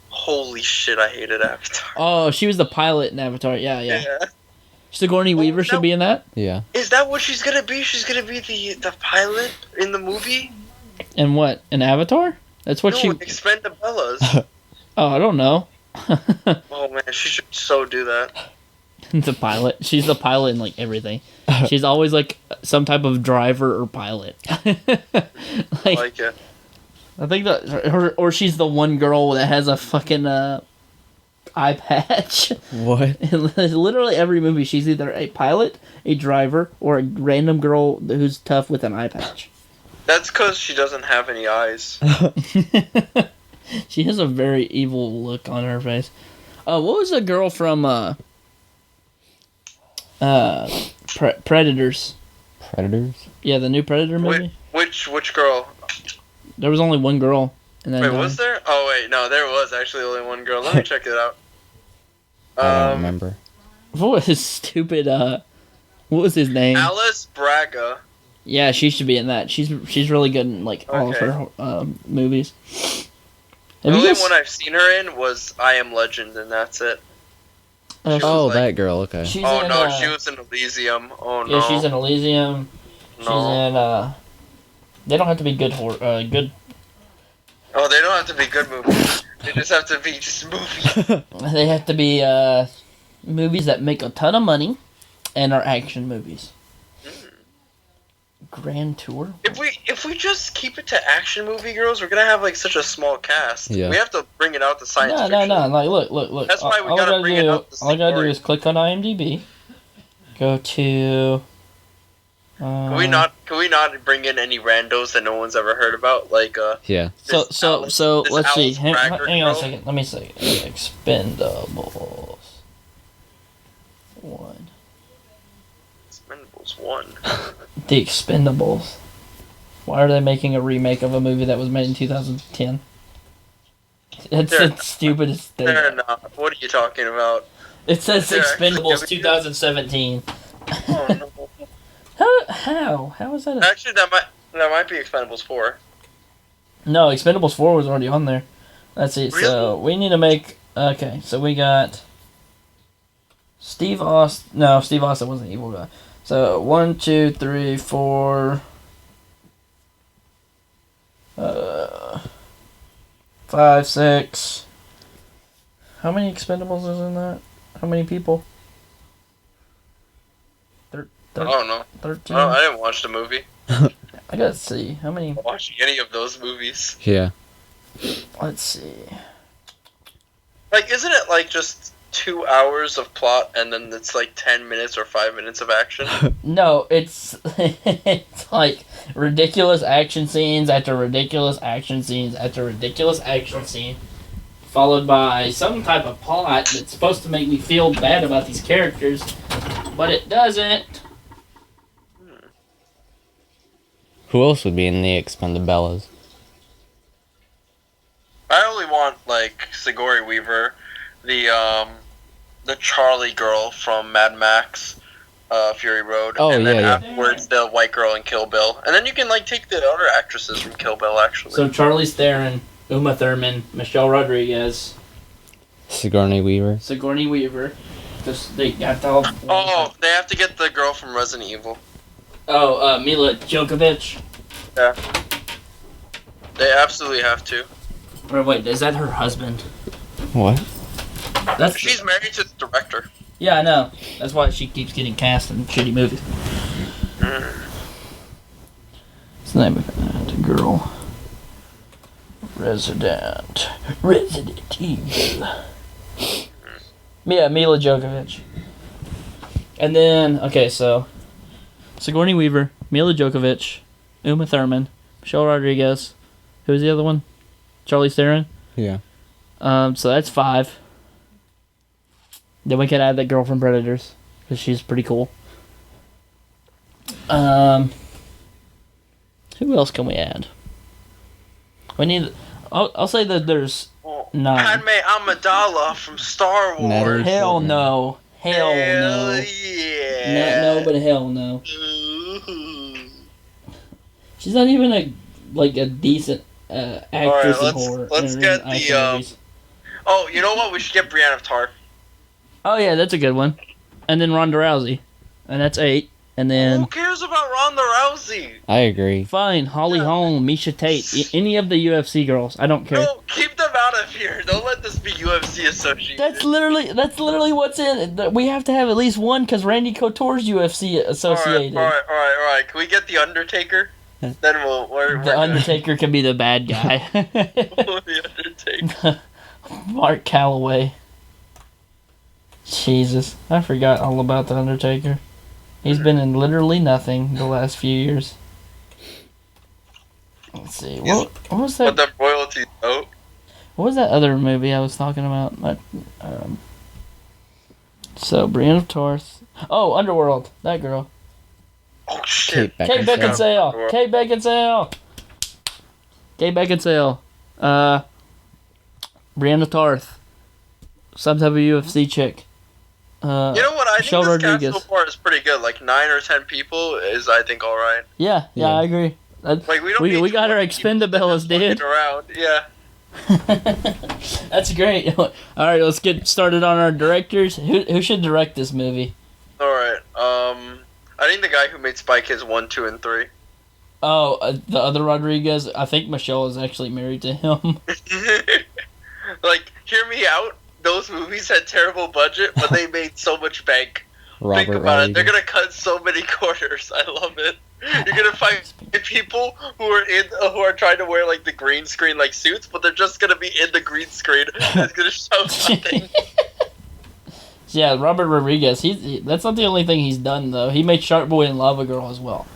Holy shit, I hated Avatar. Oh, she was the pilot in Avatar. Yeah. Sigourney Weaver should be in that. Yeah. Is that what she's gonna be? She's gonna be the pilot in the movie? And what? In Avatar? That's what No, she. Expendabellas. Oh, I don't know. Oh man, she should so do that. The pilot. She's the pilot in like everything. She's always like some type of driver or pilot. I like it. I think that, or she's the one girl that has a fucking eye patch. What? In literally every movie, she's either a pilot, a driver, or a random girl who's tough with an eye patch. That's because she doesn't have any eyes. She has a very evil look on her face. What was the girl from Predators? Predators? Yeah, the new Predator movie. Which girl? There was only one girl. And then, Wait, was there? Oh wait, no, there was actually only one girl. Let me check it out. I don't remember. What was his stupid? What was his name? Alice Braga. Yeah, she should be in that. She's really good in like all of her movies. The only one I've seen her in was I Am Legend, and that's it. Oh, like- that girl. Okay. She's Oh in, no, she was in Elysium. Oh no. Yeah, she's in Elysium. She's No. in. They don't have to be good good. Oh, they don't have to be good movies. They just have to be just movies. They have to be movies that make a ton of money, and are action movies. Grand Tour. If we just keep it to action movie girls, we're gonna have like such a small cast. Yeah. We have to bring it out to science No. fiction. Like, look. That's why we all gotta I bring it up to All I gotta do story. is click on IMDb. Go to. Can we not bring in any randos that no one's ever heard about? Like Yeah. So this let's see. Alice Hang Braga on a girl? second. Let me see. Expendables 1. Expendables 1. The Expendables. Why are they making a remake of a movie that was made in 2010? It's They're the stupidest thing. They're not. What are you talking about? It says They're actually Expendables giving you- 2017. Oh no. How is that? Actually, that might be Expendables 4. No, Expendables 4 was already on there. Let's see. So we need to make. Okay, so we got Steve Austin. No, Steve Austin wasn't the evil guy. So 1, 2, 3, 4. 5, 6. How many Expendables is in that? How many people? I don't know. 13. I didn't watch the movie. I gotta see how many. Watch any of those movies. Yeah. Let's see. Like, isn't it like just 2 hours of plot and then it's like 10 minutes or 5 minutes of action? No, it's it's like ridiculous action scenes after ridiculous action scenes after ridiculous action scene, followed by some type of plot that's supposed to make me feel bad about these characters, but it doesn't. Who else would be in the Expendabellas? I only want like Sigourney Weaver, the Charlie girl from Mad Max, Fury Road. Oh, and then yeah. afterwards the white girl in Kill Bill, and then you can like take the other actresses from Kill Bill actually. So Charlize Theron, Uma Thurman, Michelle Rodriguez, Sigourney Weaver. Just they have to all. Oh, they have to get the girl from Resident Evil. Oh, Mila Djokovic. Yeah. They absolutely have to. Or wait, is that her husband? What? That's She's married to the director. Yeah, I know. That's why she keeps getting cast in shitty movies. What's the name of that girl? Resident Evil. Yeah, Mila Djokovic. And then, okay, so Sigourney Weaver, Mila Djokovic, Uma Thurman, Michelle Rodriguez. Who's the other one? Charlize Theron? Yeah. So that's 5. Then we can add that girl from Predators, because she's pretty cool. Who else can we add? We need. I'll say that there's 9. Padme Amidala from Star Wars. Natalie Hell Portman. no. Hell no. Yeah. No, but hell no. Ooh. She's not even a decent actress in horror. Let's in get action the. movies. Oh, you know what? We should get Brienne of Tarth. Oh yeah, that's a good one. And then Ronda Rousey, and that's 8. And then Who cares about Ronda Rousey? I agree. fine, Holly Holm, Misha Tate, any of the UFC girls. I don't care. No, keep them out of here. Don't let this be UFC associated. That's literally what's in it. We have to have at least one because Randy Couture's UFC associated. All right. Can we get the Undertaker? Then we're The Undertaker can be the bad guy. the Undertaker. Mark Calloway. Jesus, I forgot all about the Undertaker. He's been in literally nothing the last few years. Let's see. What was that? But the royalty note. What was that other movie I was talking about? So, Brienne of Tarth. Oh, Underworld. That girl. Oh shit. Kate Beckinsale. Kate Beckinsale. Brienne of Tarth. Some type of UFC chick. You know what? I Michelle think this Rodriguez. cast so far is pretty good. Like 9 or 10 people is, I think, all right. Yeah, I agree. Like we don't. We got our 20 people Expendables, dude. Around, yeah. That's great. All right, let's get started on our directors. Who should direct this movie? All right. I think the guy who made Spy Kids 1, 2, and 3. Oh, the other Rodriguez. I think Michelle is actually married to him. Like, hear me out. Those movies had terrible budget, but they made so much bank. Think about it. They're gonna cut so many corners. I love it. You're gonna find people who are trying to wear like the green screen like suits, but they're just gonna be in the green screen. It's gonna show something. Yeah, Robert Rodriguez. That's not the only thing he's done though. He made Shark Boy and Lava Girl as well.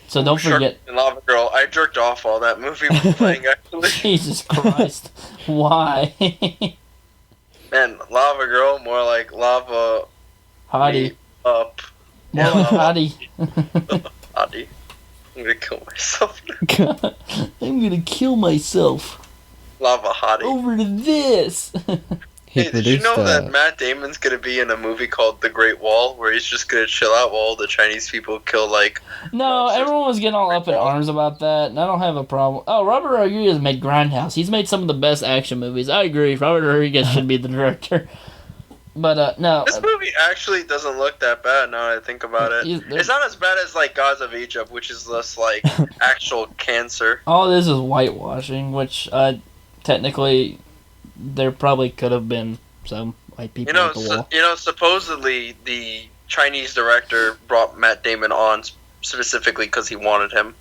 So don't forget. And Lava Girl. I jerked off while that movie was playing. Actually, Jesus Christ, why? Man, Lava Girl, more like lava. Hottie. Up. More like Hottie. Hottie. I'm gonna kill myself. I'm gonna kill myself. Lava Hottie. Over to this. Hey, did you know that Matt Damon's gonna be in a movie called The Great Wall, where he's just gonna chill out while all the Chinese people kill like... No, everyone was getting all up in arms about that, and I don't have a problem. Oh, Robert Rodriguez made Grindhouse. He's made some of the best action movies. I agree. Robert Rodriguez should be the director. But, no. This movie actually doesn't look that bad now that I think about it. It's not as bad as, like, Gods of Egypt, which is less, like, actual cancer. All this is whitewashing, which, technically... There probably could have been some white people at the wall. Supposedly the Chinese director brought Matt Damon on specifically because he wanted him.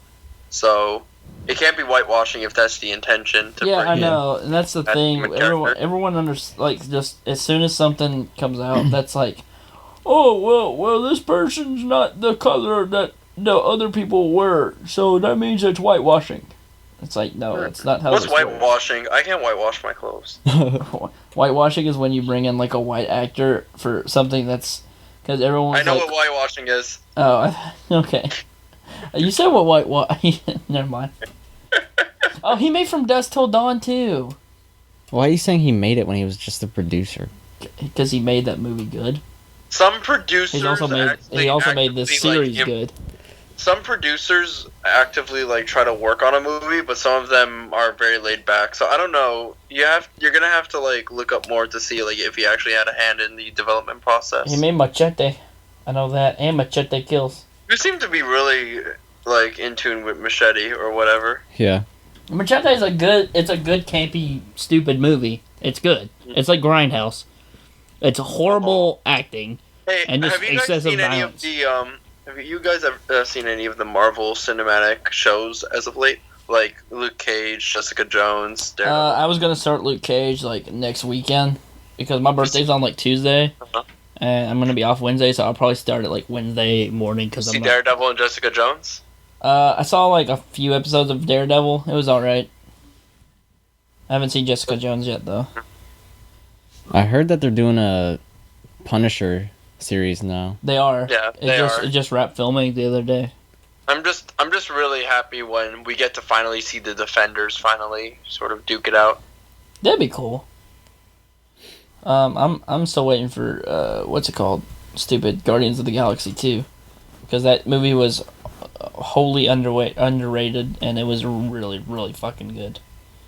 So it can't be whitewashing if that's the intention. I know, and that's the thing. Everyone just as soon as something comes out, that's like, oh well, this person's not the color that the other people were, so that means it's whitewashing. It's like, no, it's not how. What's whitewashing? I can't whitewash my clothes. Whitewashing is when you bring in like a white actor for something that's because everyone. I know what whitewashing is. Oh, okay. You said what whitewash? Never mind. Oh, he made From Dusk Till Dawn too. Why are you saying he made it when he was just a producer? Because he made that movie good. Some producers He also made this series good. Some producers actively like try to work on a movie, but some of them are very laid back. So I don't know. You're gonna have to like look up more to see like if he actually had a hand in the development process. He made Machete. I know that, and Machete Kills. You seem to be really like in tune with Machete or whatever. Yeah. Machete is a good campy, stupid movie. It's good. It's like Grindhouse. It's horrible acting and just excessive violence. Have you guys ever seen any of the Marvel cinematic shows as of late? Like Luke Cage, Jessica Jones, Daredevil? I was gonna start Luke Cage like next weekend because my birthday's on like Tuesday, and I'm gonna be off Wednesday, so I'll probably start it like Wednesday morning. See Daredevil and Jessica Jones? I saw like a few episodes of Daredevil. It was alright. I haven't seen Jessica Jones yet though. I heard that they're doing a Punisher series now. They are. Yeah, It just wrapped filming the other day. I'm just really happy when we get to finally see the Defenders finally sort of duke it out. That'd be cool. I'm still waiting for what's it called? Stupid Guardians of the Galaxy 2, because that movie was wholly underrated, and it was really, really fucking good.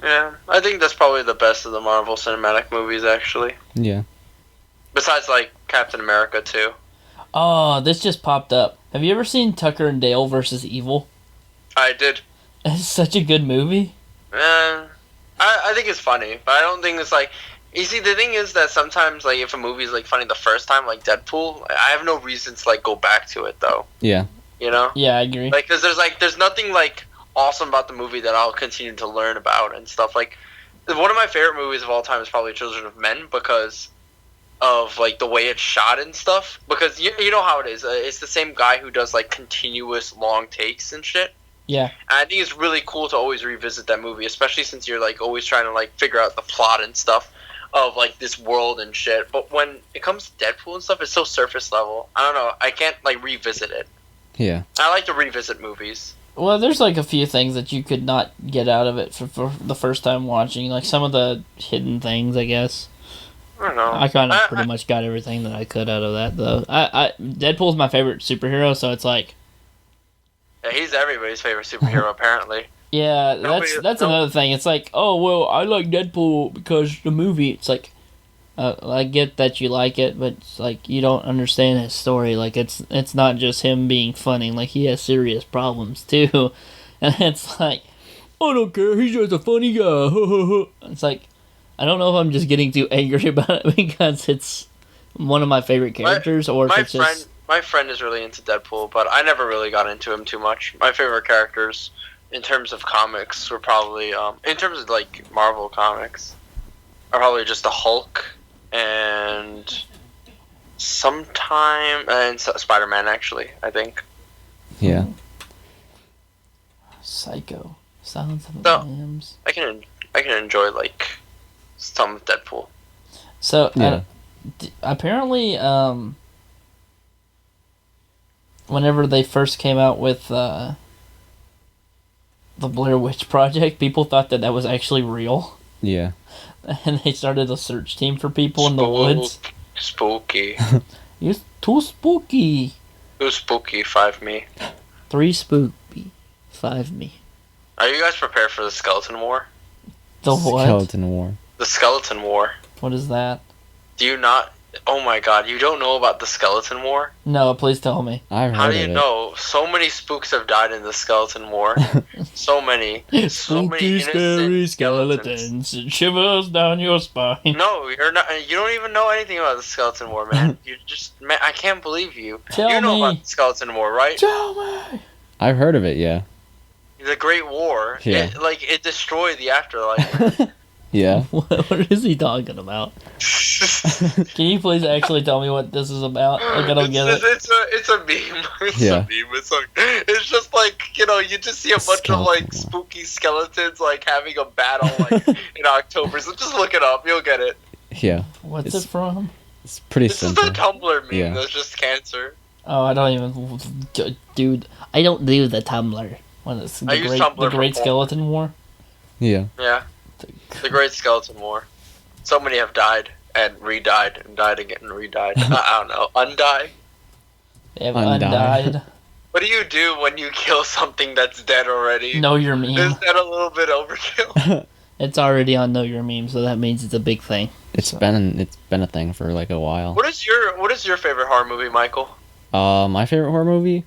Yeah, I think that's probably the best of the Marvel cinematic movies, actually. Yeah. Besides, like, Captain America, too. Oh, this just popped up. Have you ever seen Tucker and Dale versus Evil? I did. It's such a good movie. I think it's funny, but I don't think it's like... You see, the thing is that sometimes, like, if a movie is, like, funny the first time, like Deadpool, I have no reason to, like, go back to it, though. Yeah. You know? Yeah, I agree. Like, because there's nothing, like, awesome about the movie that I'll continue to learn about and stuff. Like, one of my favorite movies of all time is probably Children of Men because of, like, the way it's shot and stuff. Because you know how it is. It's the same guy who does, like, continuous long takes and shit. Yeah. And I think it's really cool to always revisit that movie, especially since you're, like, always trying to, like, figure out the plot and stuff of, like, this world and shit. But when it comes to Deadpool and stuff, it's so surface level. I don't know. I can't, like, revisit it. Yeah. I like to revisit movies. Well, there's like a few things that you could not get out of it for the first time watching. Like some of the hidden things, I guess. I don't know. I kind of pretty much got everything that I could out of that, though. Deadpool's my favorite superhero, so it's like... Yeah, he's everybody's favorite superhero, apparently. Yeah, that's another thing. It's like, oh, well, I like Deadpool because the movie. It's like, I get that you like it, but it's like you don't understand his story. Like it's not just him being funny. Like he has serious problems too, and it's like, I don't care. He's just a funny guy. It's like, I don't know if I'm just getting too angry about it because it's one of my favorite characters, or if it's just. My friend is really into Deadpool, but I never really got into him too much. My favorite characters, in terms of comics, were probably in terms of like Marvel comics, are probably just the Hulk. And Spider-Man, actually, I think. Yeah. Psycho. Silence of the Lambs. I can enjoy, like, some Deadpool. So, yeah. Apparently, whenever they first came out with the Blair Witch Project, people thought that was actually real. Yeah. And they started a search team for people in the woods. Spooky. It's too spooky. 2 spooky, 5 me. 3 spooky, 5 me. Are you guys prepared for the Skeleton War? The what? Skeleton War. The Skeleton War. What is that? Do you not... Oh my god, you don't know about the Skeleton War? No, please tell me. I've heard How do you of it. know? So many spooks have died in the Skeleton War. So many. Spooky, scary skeletons. It shivers down your spine. No, you're not. You don't even know anything about the Skeleton War, man. You just... Man, I can't believe you. Tell you know me. about the Skeleton War, right? Tell me. I've heard of it, yeah. The Great War. Yeah. It destroyed the afterlife. Yeah. What is he talking about? Can you please actually tell me what this is about? Like, I don't get it. It's a meme. It's a meme. It's just like, you know, you just see a bunch of like spooky skeletons like having a battle like in October. So just look it up. You'll get it. Yeah. What's it from? It's pretty this simple. This is the Tumblr meme. Yeah. That's just cancer. Oh, I don't even... Dude, I don't do the Tumblr. What is I use Tumblr the Great for Skeleton War? Yeah. Yeah. The Great Skeleton War. So many have died and re-died and died again and re-died. I don't know. Undie? They have Undie. undied. What do you do when you kill something that's dead already? Know your meme. Is that a little bit overkill? It's already on Know Your Meme, so that means it's a big thing. It's been a thing for like a while. What is your favorite horror movie, Michael? My favorite horror movie?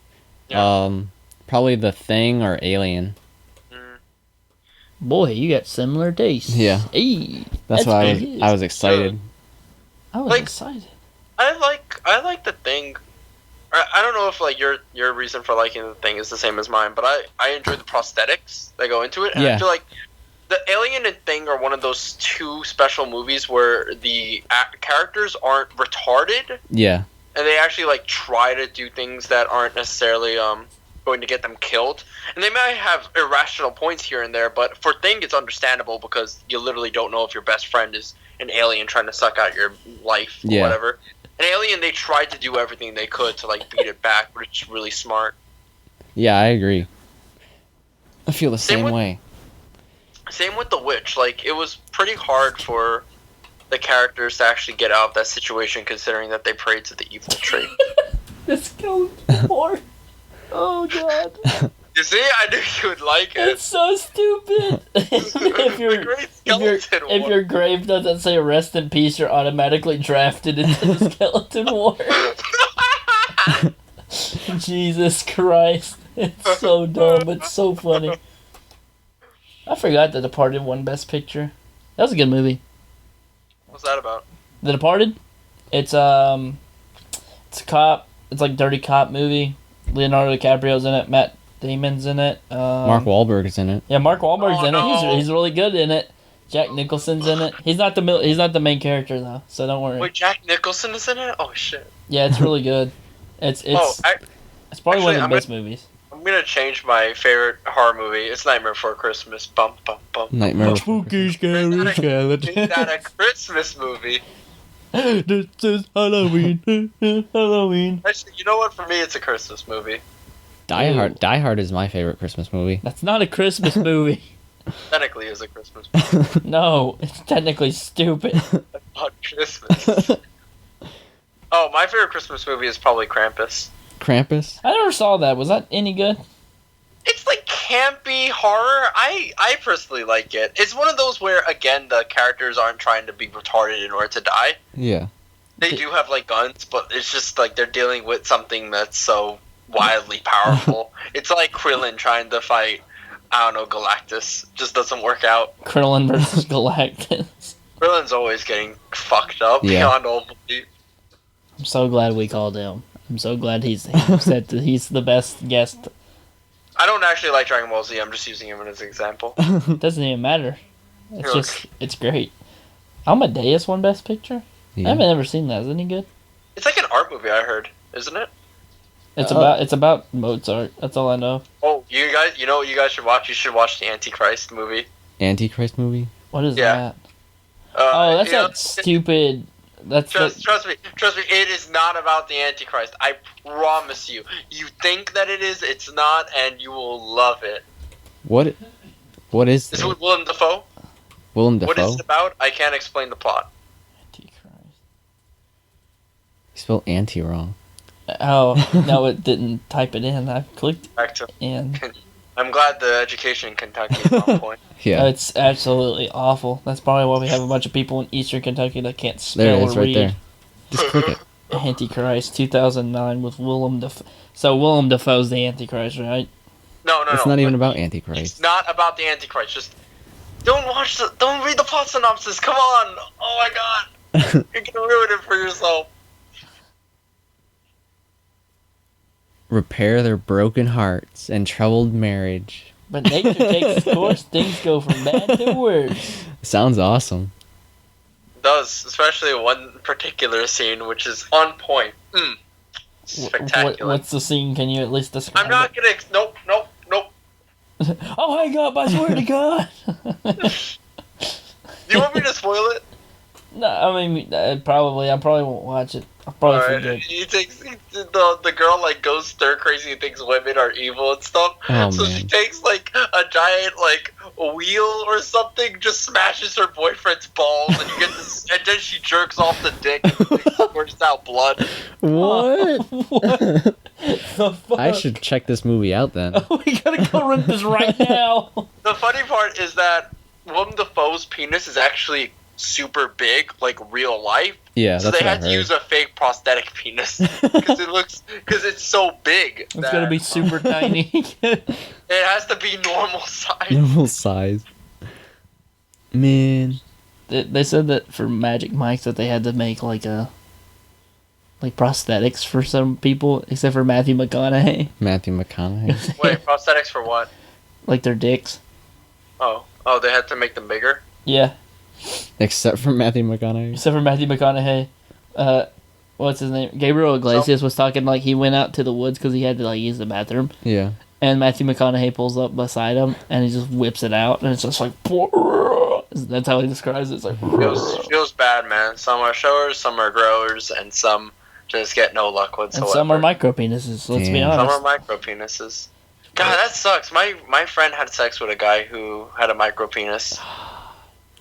Yeah. Probably The Thing or Alien. Boy, you got similar tastes. Yeah. Hey, That's why good. I was excited. I was Like- excited. I like The Thing. I don't know if like your reason for liking The Thing is the same as mine, but I enjoy the prosthetics that go into it, and Yeah. I feel like the Alien and Thing are one of those two special movies where the characters aren't retarded, Yeah. and they actually like try to do things that aren't necessarily going to get them killed. And they might have irrational points here and there, but for Thing it's understandable because you literally don't know if your best friend is an alien trying to suck out your life or Yeah. whatever. An Alien, they tried to do everything they could to like beat it back, which is really smart. Yeah, I agree. I feel the Same same with- way. Same with The Witch. Like, it was pretty hard for the characters to actually get out of that situation, considering that they prayed to the evil tree. The skeleton horror. Oh god. You see, I knew you would like it. It's so stupid. if your The great if your skeleton if war. your grave doesn't say rest in peace, you're automatically drafted into the skeleton war. Jesus Christ. It's so dumb. It's so funny. I forgot The Departed won Best Picture. That was a good movie. What's that about? The Departed? It's a cop. It's like dirty cop movie. Leonardo DiCaprio's in it. Matt Damon's in it. Mark Wahlberg's in it. Yeah, Mark Wahlberg's Oh, in no. it. He's really good in it. Jack Nicholson's in it. He's not the main character though, so don't worry. Wait, Jack Nicholson is in it? Oh shit. Yeah, it's really good. It's it's probably one of the actually, best movies. I'm gonna change my favorite horror movie. It's Nightmare Before Christmas. Bum bum bum. Nightmare. Spooky, scary Is that skeleton. a Christmas movie? This is Halloween. Halloween. Actually, you know what? For me, it's a Christmas movie. Die Hard. Die Hard is my favorite Christmas movie. That's not a Christmas movie. Technically, it's a Christmas movie. No, it's technically stupid. About Christmas. Oh, my favorite Christmas movie is probably Krampus. Krampus. I never saw that. Was that any good? It's like campy horror. I personally like it. It's one of those where, again, the characters aren't trying to be retarded in order to die. Yeah. They do have like guns, but it's just like they're dealing with something that's so wildly powerful. It's like Krillin trying to fight, I don't know, Galactus. Just doesn't work out. Krillin versus Galactus. Krillin's always getting fucked up Yeah. beyond all belief. I'm so glad we called him. I'm so glad he said that he's the best guest. I don't actually like Dragon Ball Z. I'm just using him as an example. It doesn't even matter. It's just, it's great. Amadeus won Best Picture? I Yeah. haven't ever seen that. Is it any good? It's like an art movie, I heard, isn't it? It's about Mozart. That's all I know. Oh, you guys, you know what you guys should watch? You should watch the Antichrist movie. Antichrist movie. What is Yeah. that? Oh, that's you know, that stupid. That's Trust me. It is not about the Antichrist. I promise you. You think that it is, it's not, and you will love it. What? What is Is it? it with Willem Dafoe? Willem What Dafoe? is it about? I can't explain the plot. Antichrist. You spelled anti wrong. Oh no, it didn't type it in. I clicked Back to. in. I'm glad the education in Kentucky is on point. Yeah. It's absolutely awful. That's probably why we have a bunch of people in Eastern Kentucky that can't There spell it is, or right read. there. Just click it. Antichrist 2009 with Willem Dafoe. So Willem Dafoe's the Antichrist, right? No. It's not even about It's Antichrist. not about the Antichrist. Just don't read the plot synopsis. Come on. Oh my god. You're gonna ruin it for yourself. Repair their broken hearts and troubled marriage. But nature takes its course. Things go from bad to worse. Sounds awesome. It does, especially one particular scene which is on point. Spectacular. What's the scene? Can you at least describe I'm not it? gonna. Nope. Oh, hang up! I swear to God. Do you want me to spoil it? No, I mean, probably. I probably won't watch it. I'll probably forget. The girl like goes stir crazy and thinks women are evil and stuff. Oh, so man. she takes like a giant like wheel or something, just smashes her boyfriend's balls, and you get this, and then she jerks off the dick and like, squirts out blood. What? What the fuck? I should check this movie out then. We gotta go rent this right now. The funny part is that Willem Dafoe's penis is actually super big, like real life. Yeah, So that's they what I had to heard. use a fake prosthetic penis because it's so big. It's gonna be super tiny. It has to be normal size. Normal size. Man. They said that for Magic Mike's that they had to make like prosthetics for some people, except for Matthew McConaughey. Matthew McConaughey. Wait, prosthetics for what? Like their dicks. Oh, they had to make them bigger? Yeah, Except for Matthew McConaughey. except for Matthew McConaughey. What's his name? Gabriel Iglesias was talking like he went out to the woods because he had to like use the bathroom, Yeah. and Matthew McConaughey pulls up beside him and he just whips it out, and it's just like. That's how he describes it. It's like. Feels bad, man. Some are showers, some are growers, and some just get no luck whatsoever. And some are micro penises. Let's be Damn. honest. Some are micro penises. God, that sucks. My friend had sex with a guy who had a micro penis.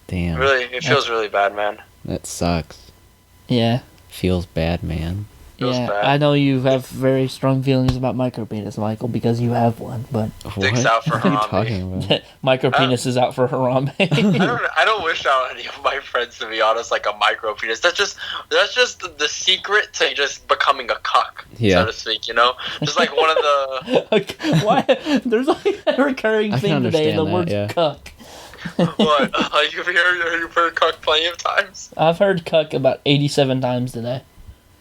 Damn. Really, it feels really bad, man. That sucks. Yeah. Feels bad, man. Feels Yeah, bad. I know you have very strong feelings about micropenis, Michael, because you have one. But Dicks out for What are you Harambe. talking about? micropenis is out for Harambe. I don't wish on any of my friends, to be honest, like a micro penis. That's just the secret to just becoming a cuck, Yeah. so to speak. You know, just like one of the Why? There's like a recurring I can theme today in the understand that, word yeah. cuck. what you've heard cuck plenty of times. I've heard cuck about 87 times today.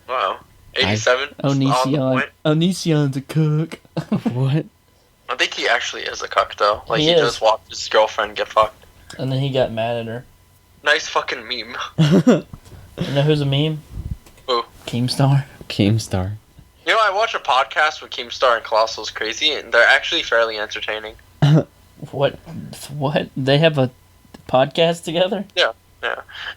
Wow, 87. Onision. Onision's a cuck. What? I think he actually is a cuck though. Like He he is. just watched his girlfriend get fucked. And then he got mad at her. Nice fucking meme. You know who's a meme? Who? Keemstar. Keemstar. You know, I watch a podcast with Keemstar and Colossal's Crazy, and they're actually fairly entertaining. What? They have a podcast together? Yeah.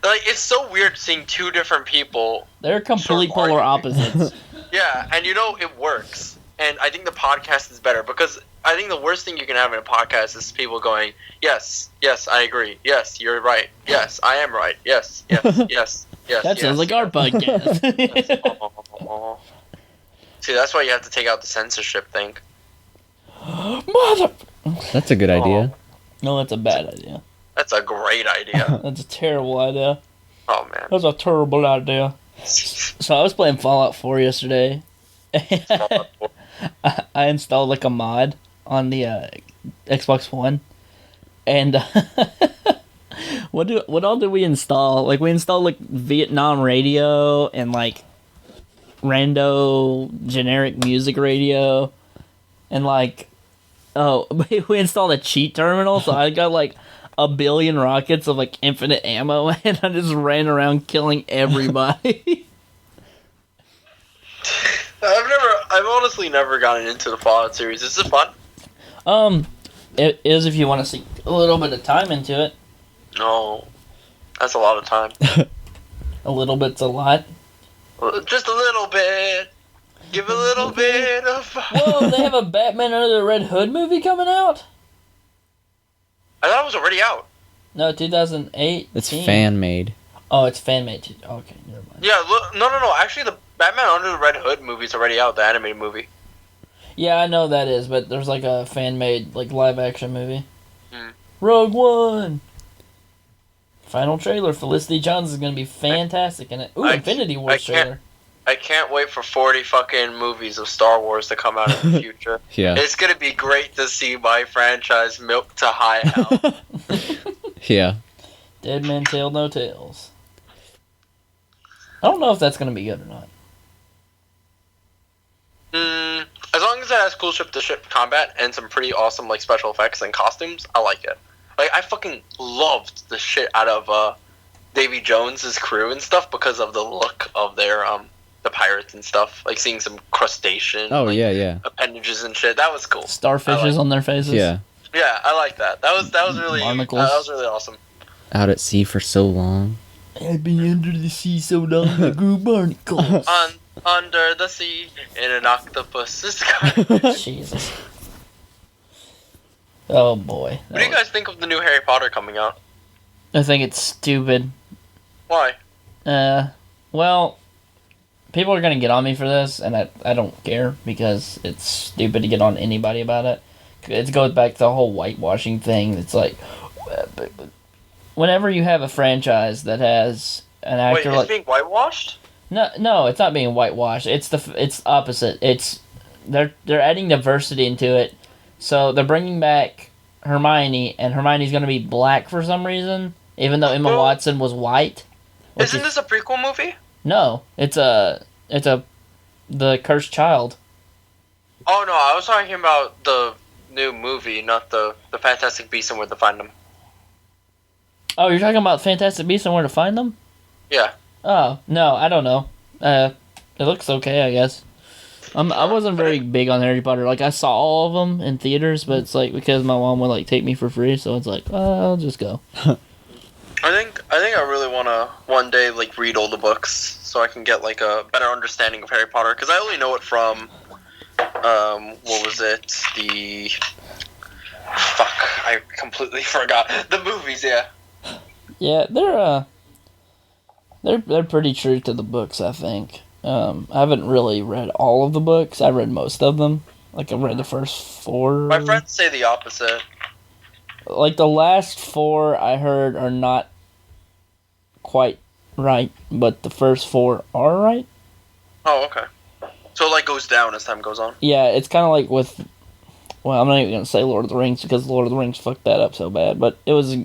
Like, it's so weird seeing two different people. They're complete Sort of polar arguing. opposites. Yeah, and you know, it works. And I think the podcast is better, because I think the worst thing you can have in a podcast is people going, yes, I agree. Yes, you're right. Yes, I am right. Yes. That sounds like our podcast. Aw. See, that's why you have to take out the censorship thing. Mother. That's a good idea. No, that's a bad idea. That's a great idea. That's a terrible idea. Oh, man. That's a terrible idea. So I was playing Fallout 4 yesterday. I installed like a mod on the Xbox One, and what all did we install? Like we installed like Vietnam radio and like rando generic music radio, and like we installed a cheat terminal. So I got like 1 billion rockets of like infinite ammo, and I just ran around killing everybody. I've honestly never gotten into the Fallout series. Is it fun? It is if you want to sink a little bit of time into it. No. That's a lot of time. A little bit's a lot. Just a little bit. Give a little bit of... Whoa, they have a Batman Under the Red Hood movie coming out? I thought it was already out. No, 2008. It's fan made. Oh, it's fan made too. Okay, never mind. Yeah, look, no. Actually, the Batman Under the Red Hood movie is already out, the animated movie. Yeah, I know that is, but there's like a fan made like live action movie. Hmm. Rogue One. Final trailer. Felicity Jones is gonna be fantastic in it. Ooh, Infinity Wars trailer. I can't wait for 40 fucking movies of Star Wars to come out in the future. Yeah. It's gonna be great to see my franchise milk to high hell. Yeah. Dead Man Tell No Tales. I don't know if that's gonna be good or not. As long as it has cool ship-to-ship combat and some pretty awesome like special effects and costumes, I like it. Like, I fucking loved the shit out of Davy Jones's crew and stuff because of the look of their the pirates and stuff. Like seeing some crustacean, Oh, like, yeah. appendages and shit. That was cool. Starfishes on their faces. Yeah. Yeah, I like that. That was really Barnacles. that was really awesome. Out at sea for so long. I've been under the sea so long I grew barnacles. Under the sea in an octopus's garden. Jesus. Oh boy. What do you guys think of the new Harry Potter coming out? I think it's stupid. Why? Well, people are gonna get on me for this, and I don't care because it's stupid to get on anybody about it. It goes back to the whole whitewashing thing. It's like, whenever you have a franchise that has an actor Wait, it's being whitewashed? No, it's not being whitewashed. It's opposite. They're adding diversity into it, so they're bringing back Hermione, and Hermione's gonna be black for some reason, even though Emma Watson was white. Isn't this a prequel movie? No, it's the Cursed Child. Oh no, I was talking about the new movie, not the Fantastic Beasts and Where to Find Them. Oh, you're talking about Fantastic Beasts and Where to Find Them? Yeah. Oh no, I don't know. It looks okay, I guess. I wasn't very big on Harry Potter. Like, I saw all of them in theaters, but it's like because my mom would like take me for free, so it's like, I'll just go. I think I really want to one day like read all the books so I can get like a better understanding of Harry Potter, because I only know it from what was it? I completely forgot. The movies, yeah. Yeah, they're pretty true to the books, I think. I haven't really read all of the books. I read most of them. Like, I read the first 4. My friends say the opposite. Like, the last 4 I heard are not quite right, but the first 4 are right. Oh, okay. So it like goes down as time goes on. Yeah, it's kind of like with... Well, I'm not even going to say Lord of the Rings, because Lord of the Rings fucked that up so bad, but it was...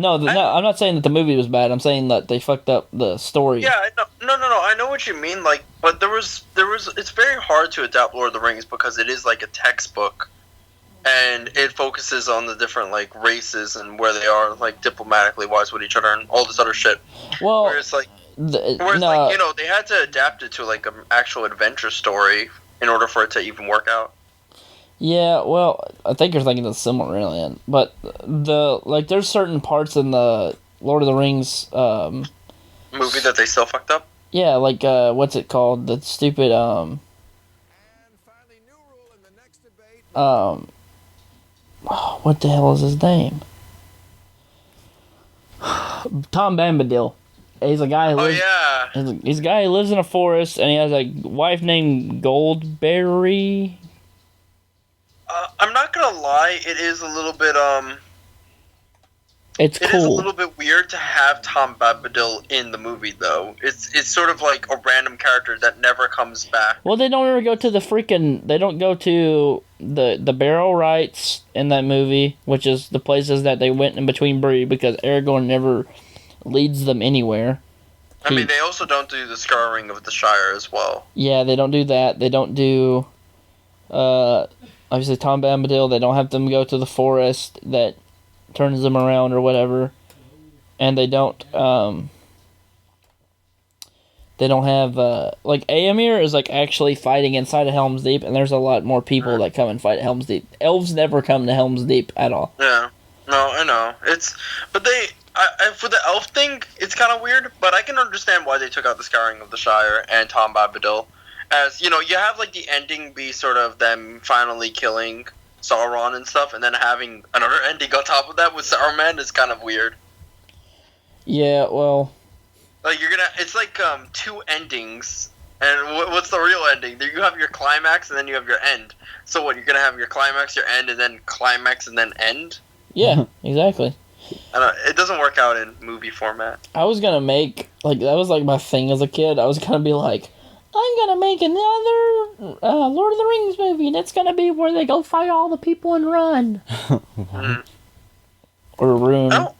No, I'm not saying that the movie was bad. I'm saying that they fucked up the story. Yeah, no. I know what you mean. Like, but there was. It's very hard to adapt Lord of the Rings because it is like a textbook, and it focuses on the different like races and where they are like diplomatically wise with each other and all this other shit. Well, whereas like they had to adapt it to like an actual adventure story in order for it to even work out. Yeah, well, I think you're thinking of the Silmarillion, but there's certain parts in the Lord of the Rings movie that they still fucked up. Yeah, like what's it called? The stupid what the hell is his name? Tom Bombadil. He's a guy who lives, he's a guy who lives in a forest, and he has a wife named Goldberry. I'm not gonna lie, it is a little bit It's cool. It is a little bit weird to have Tom Bombadil in the movie, though. It's sort of like a random character that never comes back. Well, they don't ever go to they don't go to the burial rites in that movie, which is the places that they went in between Bree, because Aragorn never leads them anywhere. I mean, they also don't do the scouring of the Shire as well. Yeah, they don't do that. They don't do, obviously Tom Bombadil, they don't have them go to the forest that turns them around or whatever. And they don't have, like, Éomer is, like, actually fighting inside of Helm's Deep, and there's a lot more people that come and fight at Helm's Deep. Elves never come to Helm's Deep at all. Yeah. No, I know. But for the elf thing, it's kind of weird, but I can understand why they took out the scouring of the Shire and Tom Bombadil. As, you know, you have, like, the ending be sort of them finally killing Sauron and stuff, and then having another ending on top of that with Saruman is kind of weird. Yeah, well... Like, it's like, 2 endings, and what's the real ending? You have your climax, and then you have your end. So what, you're gonna have your climax, your end, and then climax, and then end? Yeah, exactly. I don't know, it doesn't work out in movie format. I was gonna make, like, that was, like, my thing as a kid. I was gonna be like, I'm gonna make another Lord of the Rings movie, and it's gonna be where they go fight all the people and run. Or ruin. I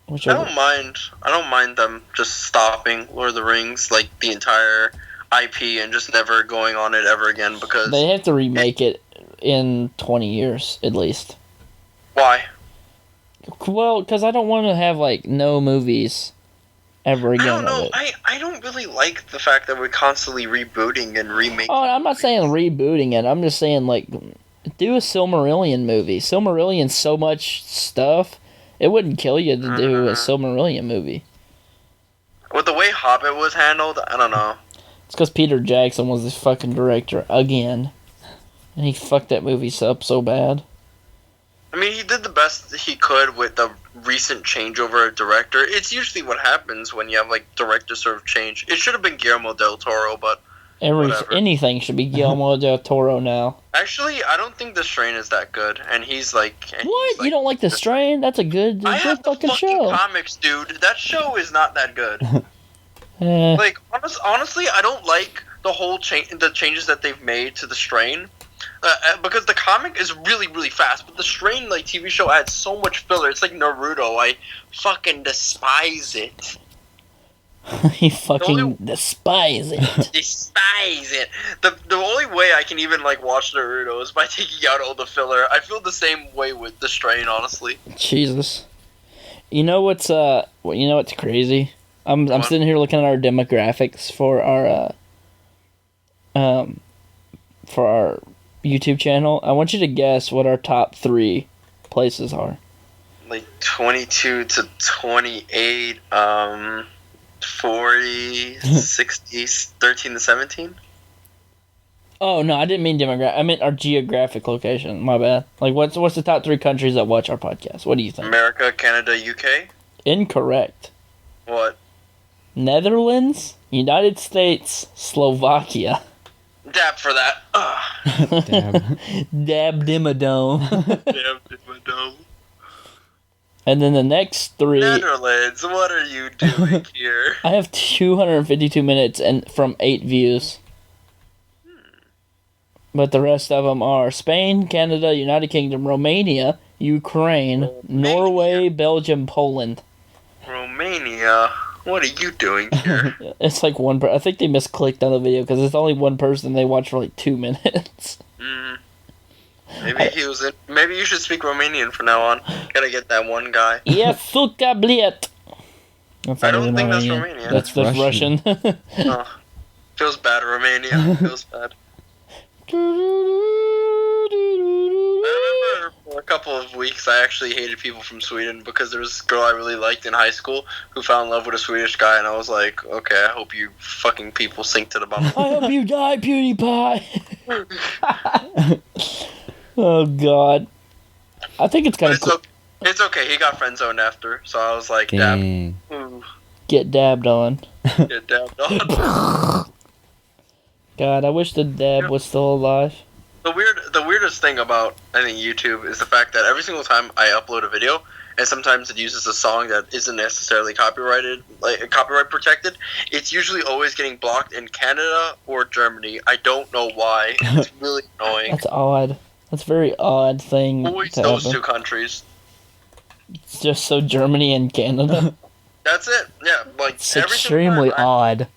don't mind them just stopping Lord of the Rings, like, the entire IP, and just never going on it ever again, because... They have to remake it in 20 years, at least. Why? Well, because I don't want to have, like, no movies ever again. I don't know. I don't really like the fact that we're constantly rebooting and remaking. Oh, I'm not saying rebooting it. I'm just saying, like, do a Silmarillion movie. Silmarillion's so much stuff, it wouldn't kill you to do a Silmarillion movie. with the way Hobbit was handled, I don't know. It's because Peter Jackson was this fucking director again. And he fucked that movie up so bad. I mean, he did the best he could with the recent changeover of director. It's usually what happens when you have, like, director sort of change. It should have been Guillermo del Toro, but whatever. Anything should be Guillermo del Toro now. Actually, I don't think The Strain is that good. And he's like... What? You don't like The Strain? That's a good fucking show. Comics, dude. That show is not that good. Eh. Like, honestly, I don't like the whole the changes that they've made to The Strain. Because the comic is really, really fast, but the Strain, like, TV show adds so much filler. It's like Naruto. I fucking despise it. He fucking despise it. Despise it. The only way I can even, like, watch Naruto is by taking out all the filler. I feel the same way with the Strain, honestly. Jesus. You know what's crazy? I'm sitting here looking at our demographics for our YouTube channel. I want you to guess what our top 3 places are. Like 22 to 28, 40, 60, 13 to 17? Oh, no, I didn't mean demographic. I meant our geographic location. My bad. Like, what's the top 3 countries that watch our podcast? What do you think? America, Canada, UK? Incorrect. What? Netherlands, United States, Slovakia. Dab for that. Dab Dimmadome. Dab Dimmadome. And then the next 3... Netherlands, what are you doing here? I have 252 minutes and from 8 views. But the rest of them are Spain, Canada, United Kingdom, Romania, Ukraine, Norway, Belgium, Poland. Romania? What are you doing here? It's like one I think they misclicked on the video because it's only one person they watch for like 2 minutes. Maybe you should speak Romanian from now on. Gotta get that one guy. Yeah, suka bliet. I don't think that's Romanian. That's Russian. Oh, feels bad, Romania. Feels bad. I remember for a couple of weeks I actually hated people from Sweden because there was this girl I really liked in high school who fell in love with a Swedish guy, and I was like, okay, I hope you fucking people sink to the bottom. I hope you die, PewDiePie. Oh, God. I think it's kind of cool. It's okay, he got friend zoned after, so I was like, dab. Get dabbed on. Get dabbed on. God, I wish the dab was still alive. The weirdest thing about, I think, YouTube is the fact that every single time I upload a video, and sometimes it uses a song that isn't necessarily copyright protected, it's usually always getting blocked in Canada or Germany. I don't know why. It's really annoying. That's odd. That's a very odd thing. Always those 2 countries. It's just so Germany and Canada. That's it. Yeah, like it's extremely odd.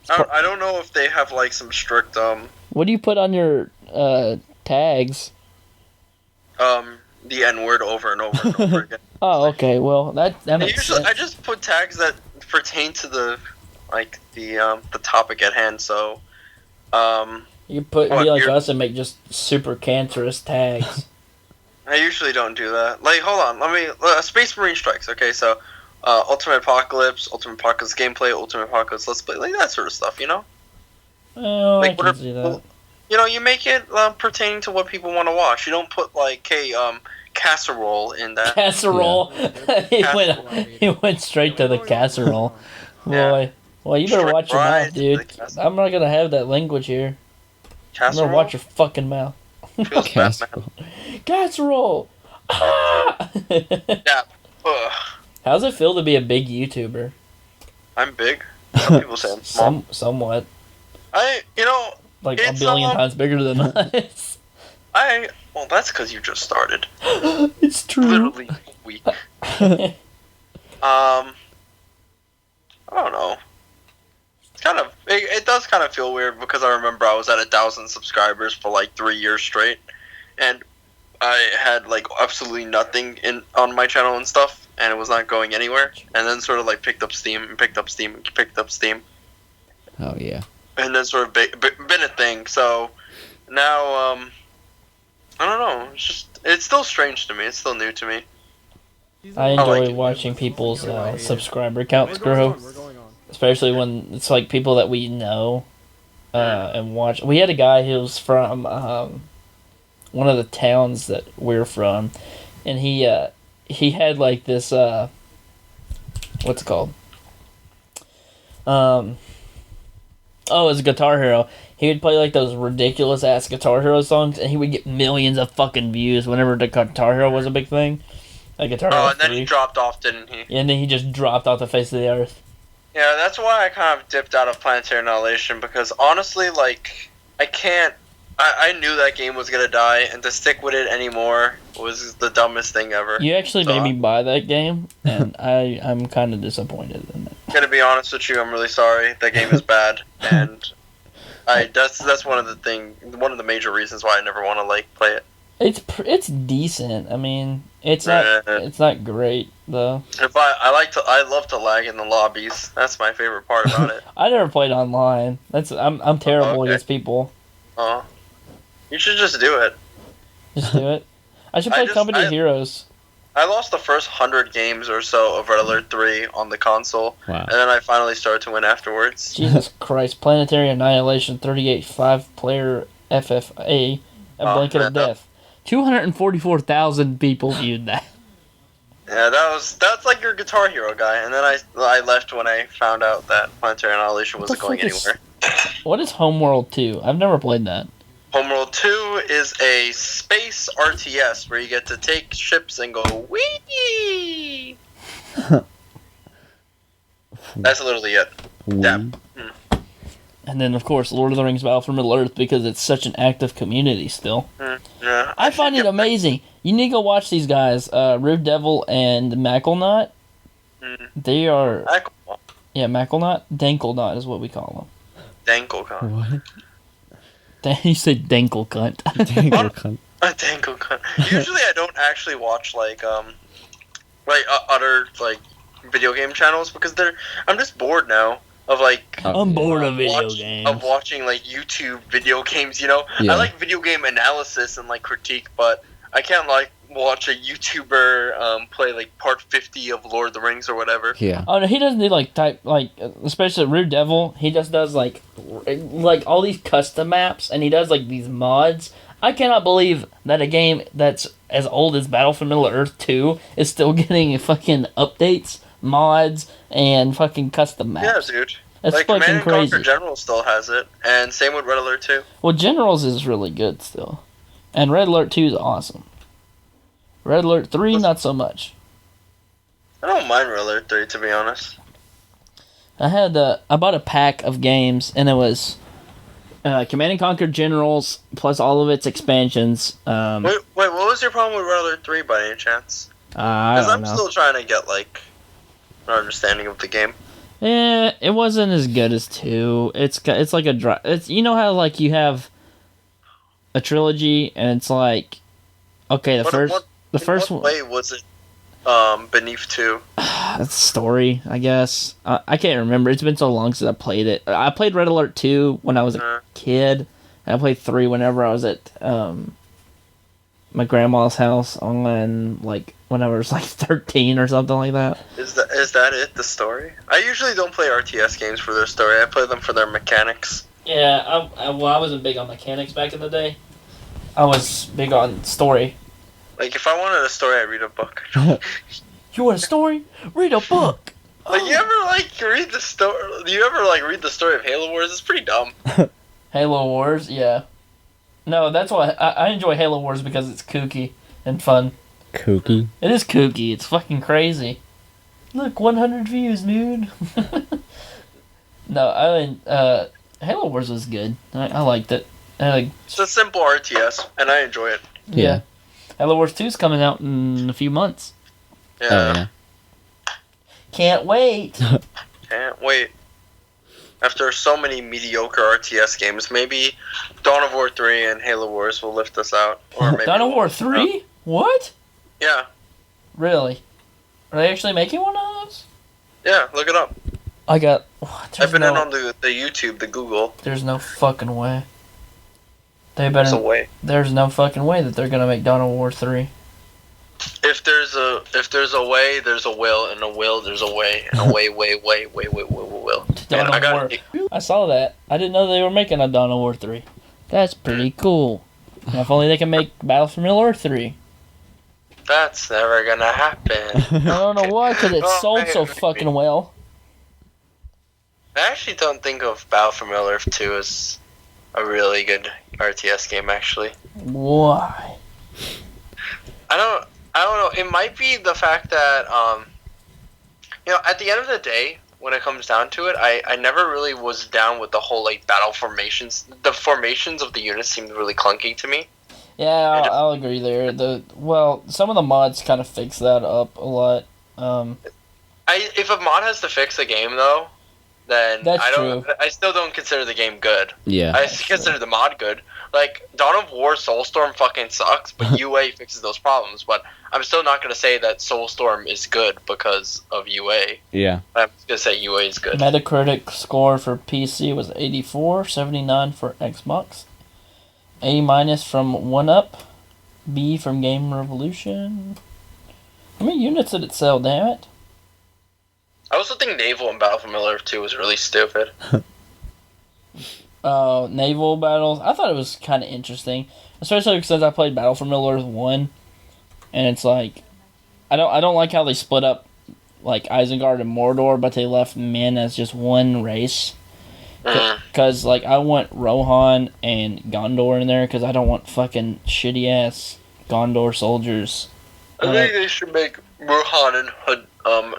I don't know if they have like some strict What do you put on your tags? The N-word over and over and over again. Oh, okay. Well, that makes sense. I just put tags that pertain to the topic at hand. So, you be like us and make just super cancerous tags. I usually don't do that. Like, hold on, Space Marine Strikes. Okay, so Ultimate Apocalypse gameplay, Ultimate Apocalypse Let's Play, like that sort of stuff, you know? Oh, like, I can see that. You know, you make it pertaining to what people want to watch. You don't put like, hey, casserole in that. Casserole. Yeah. he went straight to the casserole. Yeah. Boy, well, you better watch your mouth, dude. I'm not gonna have that language here. Casserole? I'm gonna watch your fucking mouth. Casserole. Casserole. Yeah. Ugh. How's it feel to be a big YouTuber? I'm big. Some people say I'm small. Somewhat. Like a billion times bigger than us. Well, that's because you just started. It's true. Literally a week. I don't know. It does kind of feel weird because I remember I was at 1,000 subscribers for like 3 years straight, and I had like absolutely nothing on my channel and stuff, and it was not going anywhere. And then sort of like picked up steam. Oh yeah. And then sort of been a thing. So now, I don't know. It's still strange to me. It's still new to me. I I like enjoy it. watching people's subscriber counts grow, especially when it's like people that we know and watch. We had a guy who was from one of the towns that we're from, and he had like this what's it called? Oh, it's Guitar Hero. He would play like those ridiculous ass Guitar Hero songs, and he would get millions of fucking views whenever the Guitar Hero was a big thing. Like Guitar Hero Oh, and then 3. he dropped off, didn't he? And then he just dropped off the face of the earth. Yeah, that's why I kind of dipped out of Planetary Annihilation, because honestly, like, I can't. I knew that game was gonna die, and to stick with it anymore was the dumbest thing ever. You actually So, made me buy that game, and I'm kind of disappointed in it. I'm gonna be honest with you, I'm really sorry. That game is bad, and that's one of the major reasons why I never want to like play it. It's decent. I mean, it's not great though. If I love to lag in the lobbies. That's my favorite part about it. I never played online. I'm terrible Okay. against people. Oh, you should just do it. Just do it. I should play Company of Heroes. I lost the first 100 games or so of Red Alert 3 on the console, Wow. and then I finally started to win afterwards. Jesus Christ! Planetary Annihilation 38 5-player FFA. A Blanket of man. Death. 244,000 people viewed that. Yeah, that's like your Guitar Hero guy, and then I left when I found out that Planetary Annihilation wasn't going anywhere. What is Homeworld 2? I've never played that. Homeworld 2 is a space RTS where you get to take ships and go wee. That's literally it. Yeah. And then, of course, Lord of the Rings Battle for Middle-earth, because it's such an active community still. Yeah. I find it amazing. You need to go watch these guys, Rude Devil and Mackleknot. They are... Yeah, Mackleknot? Dankleknot is what we call them. Dankleknot. What? You said Dankle cunt. Dangle cunt. A Dankleknot. Usually I don't actually watch other like video game channels because I'm just bored now of like I'm bored of video games. Of watching like YouTube video games, you know? Yeah. I like video game analysis and like critique, but I can't like watch a YouTuber play like part 50 of Lord of the Rings or whatever. Yeah. Oh no, he doesn't do especially Rude Devil. He just does like all these custom maps, and he does like these mods. I cannot believe that a game that's as old as Battle for Middle-earth 2 is still getting fucking updates, mods, and fucking custom maps. Yeah, dude. That's like fucking Command and crazy. Conquer General still has it, and same with Red Alert 2. Well, Generals is really good still, and Red Alert 2 is awesome. Red Alert 3, not so much. I don't mind Red Alert 3, to be honest. I bought a pack of games, and it was Command and Conquer Generals plus all of its expansions. Wait, what was your problem with Red Alert 3 by any chance? I Because don't I'm know. still trying to get like an understanding of the game. Yeah, it wasn't as good as 2. It's like it's you know how like you have a trilogy, and it's like okay, the first one. Way was it beneath 2? That's story, I guess. I can't remember. It's been so long since I played it. I played Red Alert 2 when I was a kid, and I played 3 whenever I was at my grandma's house when I was like 13 or something like that. Is that it? The story? I usually don't play RTS games for their story. I play them for their mechanics. Yeah, I wasn't big on mechanics back in the day. I was big on story. Like if I wanted a story, I read a book. You want a story? Read a book. Like you ever read the story? Do you ever read the story of Halo Wars? It's pretty dumb. Halo Wars, yeah. No, that's why I enjoy Halo Wars because it's kooky and fun. Kooky. It is kooky. It's fucking crazy. Look, 100 views, dude. No, Halo Wars was good. I liked it. It's a simple RTS, and I enjoy it. Yeah. Halo Wars 2 is coming out in a few months. Yeah. Oh, yeah. Can't wait. Can't wait. After so many mediocre RTS games, maybe Dawn of War 3 and Halo Wars will lift us out. Or maybe Dawn of War 3? What? Yeah. Really? Are they actually making one of those? Yeah, look it up. I've been in on the YouTube, the Google. There's no fucking way. There's a way. There's no fucking way that they're gonna make Dawn of War 3. If there's a way, there's a will, and a will, there's a way, and a way, will. Dawn of War. I saw that. I didn't know they were making a Dawn of War 3. That's pretty cool. And if only they can make Battle for Middle-earth 3. That's never gonna happen. I don't know why, because it sold so fucking well. I actually don't think of Battle for Middle-earth 2 as a really good RTS game, actually. Why? I don't know. It might be the fact that, at the end of the day, when it comes down to it, I never really was down with the whole, like, battle formations. The formations of the units seemed really clunky to me. Yeah, I'll agree there. Some of the mods kind of fix that up a lot. If a mod has to fix a game, though, then I still don't consider the game good. Yeah. I consider the mod good. Like, Dawn of War Soulstorm fucking sucks, but UA fixes those problems. But I'm still not going to say that Soulstorm is good because of UA. Yeah. I'm just going to say UA is good. Metacritic score for PC was 84, 79 for Xbox. A- from 1UP. B from Game Revolution. How many units did it sell, damn it? I also think Naval in Battle for Middle-earth 2 was really stupid. Naval battles. I thought it was kind of interesting, especially since I played Battle for Middle-earth 1, and it's like, I don't like how they split up, like, Isengard and Mordor, but they left men as just one race. Because, like, I want Rohan and Gondor in there, because I don't want fucking shitty-ass Gondor soldiers. I think they should make Rohan and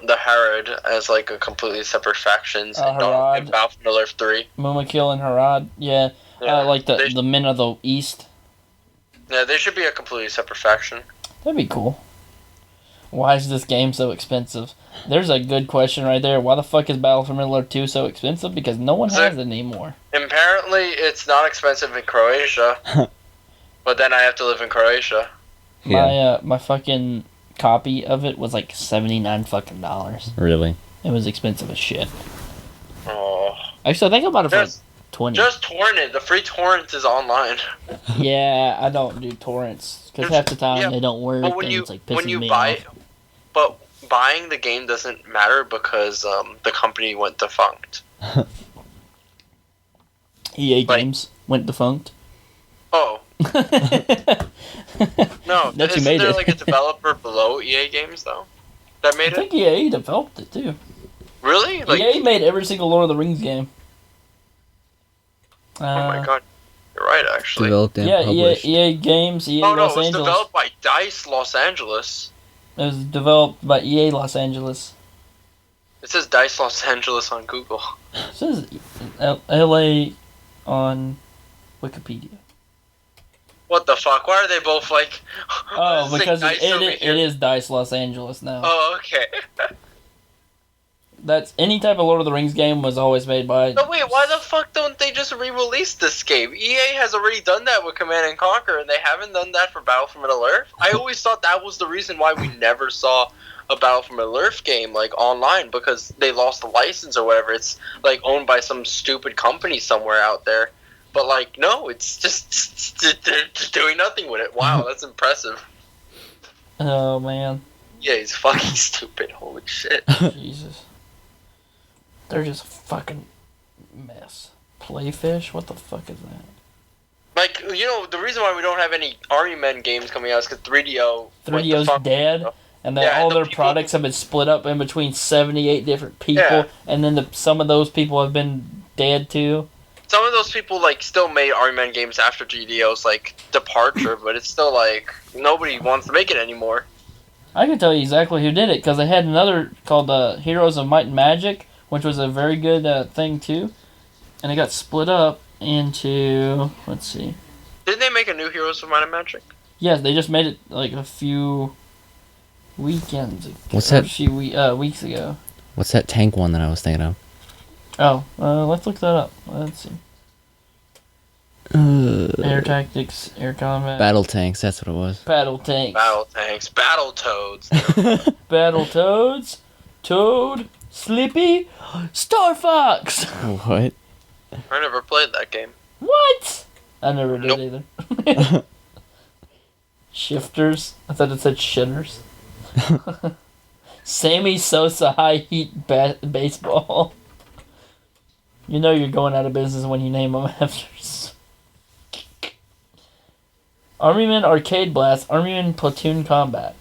the Harad as, like, a completely separate factions in Battle for Middle-earth 3. Mumakil and Harad, yeah. Like the men of the East. Yeah, they should be a completely separate faction. That'd be cool. Why is this game so expensive? There's a good question right there. Why the fuck is Battle for Middle-earth 2 so expensive? Because no one has it anymore. Apparently, it's not expensive in Croatia. But then I have to live in Croatia. Yeah. My fucking copy of it was like $79 fucking dollars. Really? It was expensive as shit. Oh. Actually, I think about it for like 20. Just torrent it. The free torrent is online. Yeah, I don't do torrents because half the time they don't work. But when and you it's like pissing me off. But buying the game doesn't matter because the company went defunct. EA Games went defunct. Oh. No, isn't there like a developer below EA Games though that made it? I think EA developed it too. Really? Like, EA made every single Lord of the Rings game. Oh my god, you're right actually. Developed and published. EA Games, EA Los Angeles. It was developed by DICE Los Angeles. It was developed by EA Los Angeles. It says DICE Los Angeles on Google. It says LA on Wikipedia. What the fuck? Why are they both like... Oh, because it is DICE Los Angeles now. Oh, okay. That's any type of Lord of the Rings game was always made by... No, wait, why the fuck don't they just re-release this game? EA has already done that with Command & Conquer, and they haven't done that for Battle for Middle-earth? I always thought that was the reason why we never saw a Battle for Middle-earth game, like, online, because they lost the license or whatever. It's, like, owned by some stupid company somewhere out there. But, like, no, it's just they're just doing nothing with it. Wow, that's impressive. Oh, man. Yeah, he's fucking stupid. Holy shit. Jesus. They're just a fucking mess. Playfish? What the fuck is that? Like, you know, the reason why we don't have any Army Men games coming out is because 3DO... 3DO's dead, and then all their products have been split up in between 78 different people, and then some of those people have been dead, too. Some of those people, like, still made Army Men games after 3DO's, like, departure, but it's still, like, nobody wants to make it anymore. I can tell you exactly who did it, because they had another called Heroes of Might and Magic, which was a very good thing, too. And it got split up into... Let's see. Didn't they make a new Heroes of Might and Magic? Yes, they just made it, like, a few weekends ago. What's that? A few weeks ago. What's that tank one that I was thinking of? Oh, let's look that up. Let's see. Air tactics, air combat. Battle tanks, that's what it was. Battle tanks. Battle tanks. Battle toads. Battle toads. Toad. Slippy. Star Fox. What? I never played that game. What? I never did either. Shifters. I thought it said shitters. Sammy Sosa high heat baseball. You know you're going out of business when you name them after. Armyman Arcade Blast. Armyman Platoon Combat.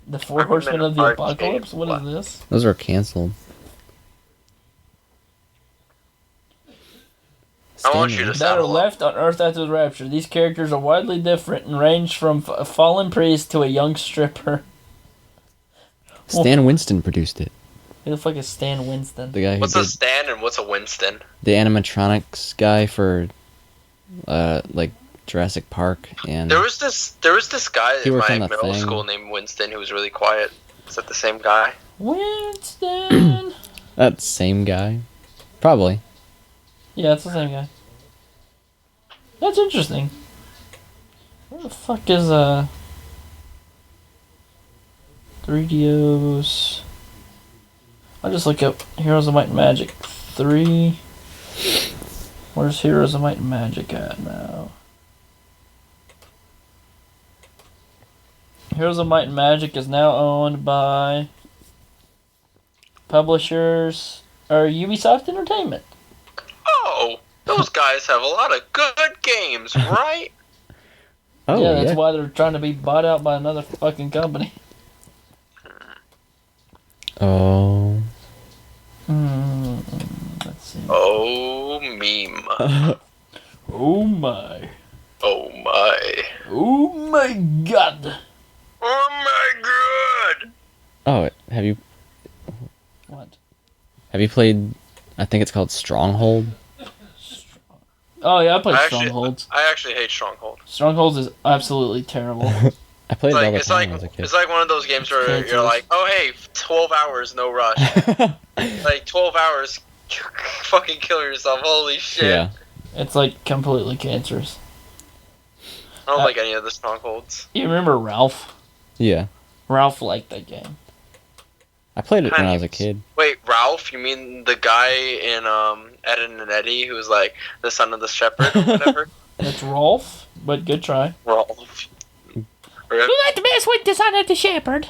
The Four Horsemen of the Apocalypse? What is this? Those are canceled. I want you to that are left on Earth after the rapture. These characters are widely different and range from a fallen priest to a young stripper. Stan Winston produced it. Who the fuck is Stan Winston? The guy who what's a Stan and what's a Winston? The animatronics guy for, like Jurassic Park and. There was this guy in my middle thing. school named Winston who was really quiet. Is that the same guy? Winston. That same guy, probably. Yeah, it's the same guy. That's interesting. Where the fuck is 3DOs? I'll just look up Heroes of Might and Magic 3. Where's Heroes of Might and Magic at now? Heroes of Might and Magic is now owned by publishers or Ubisoft Entertainment. Oh, those guys have a lot of good games, right? Oh, yeah, that's why they're trying to be bought out by another fucking company. Oh. Let's see. Oh, meme. Oh my. Oh my. Oh my god. Oh my god. Oh, have you What? played? I think it's called Stronghold. Oh yeah, I played Strongholds. I actually hate Stronghold. Strongholds is absolutely terrible. I played it all the time when I was a kid. It's like one of those games where you're like, oh hey, 12 hours, no rush. Like 12 hours, fucking kill yourself. Holy shit. Yeah. It's like completely cancerous. I don't like any of the Strongholds. You remember Ralph? Yeah. Ralph liked that game. I played it when I was a kid. Wait, Ralph? You mean the guy in Ed and Eddie who was like the son of the shepherd or whatever? It's Rolf, but good try. Rolf. You like the best with the son of the shepherd.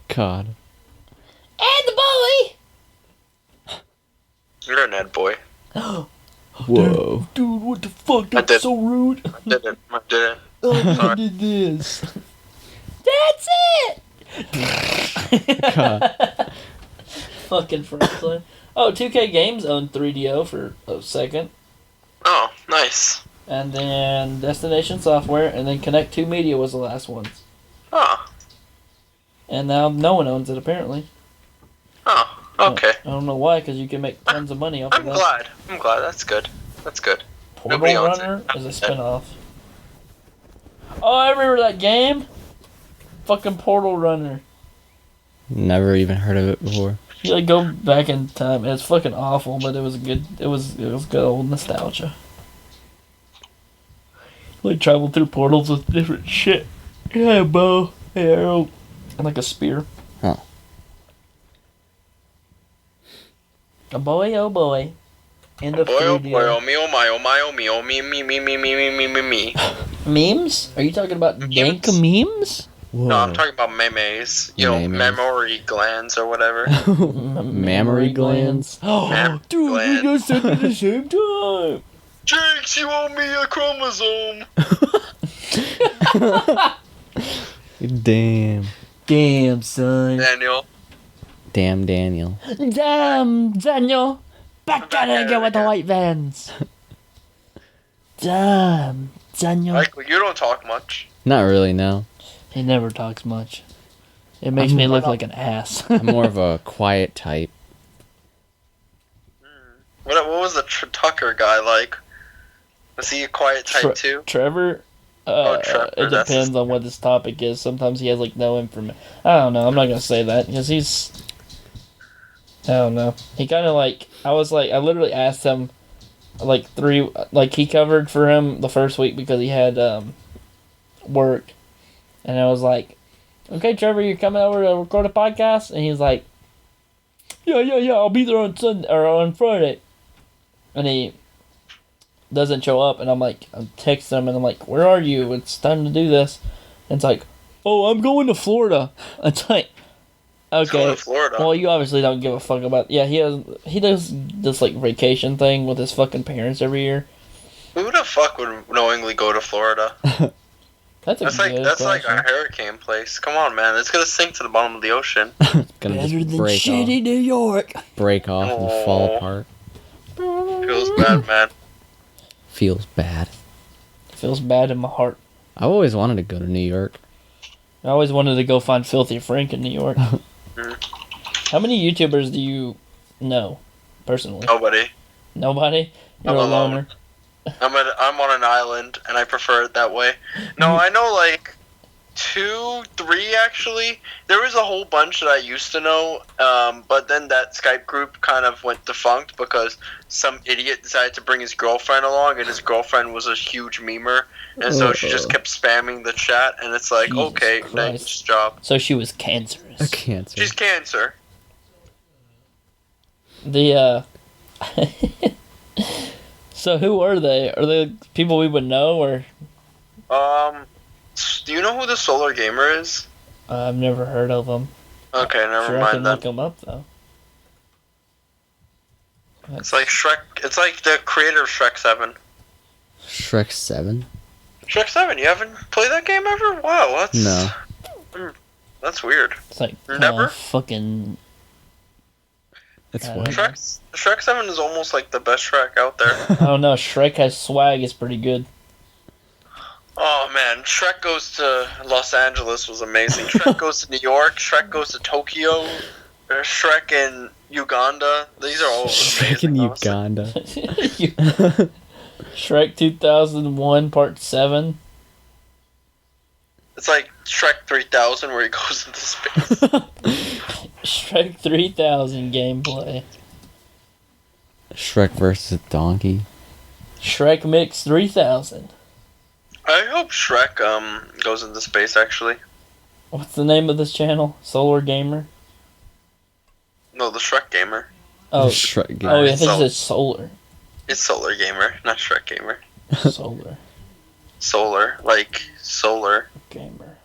God. And the bully. You're an Ed boy. Whoa. Dude, what the fuck? That's so rude. I didn't. I did this. That's it! God. Fucking Franklin. Oh, 2K Games owned 3DO for a second. Oh, nice. And then Destination Software, and then Connect 2 Media was the last ones. Oh. And now no one owns it, apparently. Oh, okay. I don't know why, because you can make tons of money off of that. I'm glad. That's good. Portal Nobody owns Runner it. is a spin-off. Oh, I remember that game. Fucking Portal Runner. Never even heard of it before. You like go back in time. It's fucking awful, but it was good. It was good old nostalgia. Like travel through portals with different shit. Yeah, bow, arrow, and like a spear. Huh. A boy, oh boy. In the boy, oh 3D. boy, oh me, oh my, oh my, oh me, oh me. Memes? Are you talking about dank memes? Whoa. No, I'm talking about memes. You know, Memes. memory glands or whatever. Mammary glands. Oh, dude, we just said it at the same time. Jinx, you owe me a chromosome. Damn. Damn, son. Daniel. Damn, Daniel. Damn, Daniel. Back at it again with the white vans. Damn, Daniel. Michael, you don't talk much. Not really, no. He never talks much. It makes me look like an ass. I'm more of a quiet type. What was the Tucker guy like? Was he a quiet type too? Trevor? Trevor, It depends on what this topic is. Sometimes he has like no information. I don't know. I'm not gonna say that because he's. I don't know. He kind of like. I literally asked him, like he covered for him the first week because he had work, and I was like, "Okay, Trevor, you're coming over to record a podcast," and he's like, "Yeah, I'll be there on Sunday or on Friday," and he doesn't show up, and I'm texting him, and I'm like, where are you? It's time to do this. And it's like, oh, I'm going to Florida. It's like, Going okay. to Florida. Well, you obviously don't give a fuck about. Yeah, he does this like vacation thing with his fucking parents every year. Who the fuck would knowingly go to Florida? That's That's question. like a hurricane place. Come on, man. It's gonna sink to the bottom of the ocean. Gonna Better just than break shitty off, New York. break off and fall apart. Feels bad, man. Feels bad. Feels bad in my heart. I've always wanted to go to New York. I always wanted to go find Filthy Frank in New York. How many YouTubers do you know, personally? Nobody. Nobody? You're I'm a alone. loner? I'm on an island, and I prefer it that way. No, I know like 2, 3 actually. There was a whole bunch that I used to know, but then that Skype group kind of went defunct because some idiot decided to bring his girlfriend along, and his girlfriend was a huge memer, and so she just kept spamming the chat, and it's like, Jesus okay, Christ. nice job. So she was cancerous. A cancer. She's cancer. So who are they? Are they people we would know, or Do you know who the Solar Gamer is? I've never heard of them? Okay, never Sure, I can mind then. look them up though. It's like Shrek. It's like the creator of Shrek 7. Shrek 7? Shrek 7. You haven't played that game ever? Wow, that's No. That's weird. It's like Never? fucking. It's I what? don't know. Shrek 7 is almost like the best Shrek out there. I don't know. Shrek has swag. Is pretty good. Oh man, Shrek goes to Los Angeles was amazing. Shrek goes to New York. Shrek goes to Tokyo. Shrek in Uganda. These are all Shrek in amazing, honestly. Uganda. Shrek 2001 Part 7. It's like Shrek 3000 where he goes into space. Shrek 3000 gameplay. Shrek versus Donkey. Shrek Mix 3000. I hope Shrek goes into space actually. What's the name of this channel? Solar Gamer? No, the Shrek Gamer. Oh, Shrek game. oh yeah, I think So- it says Solar. It's Solar Gamer, not Shrek Gamer. Solar Solar, like solar. Gamer.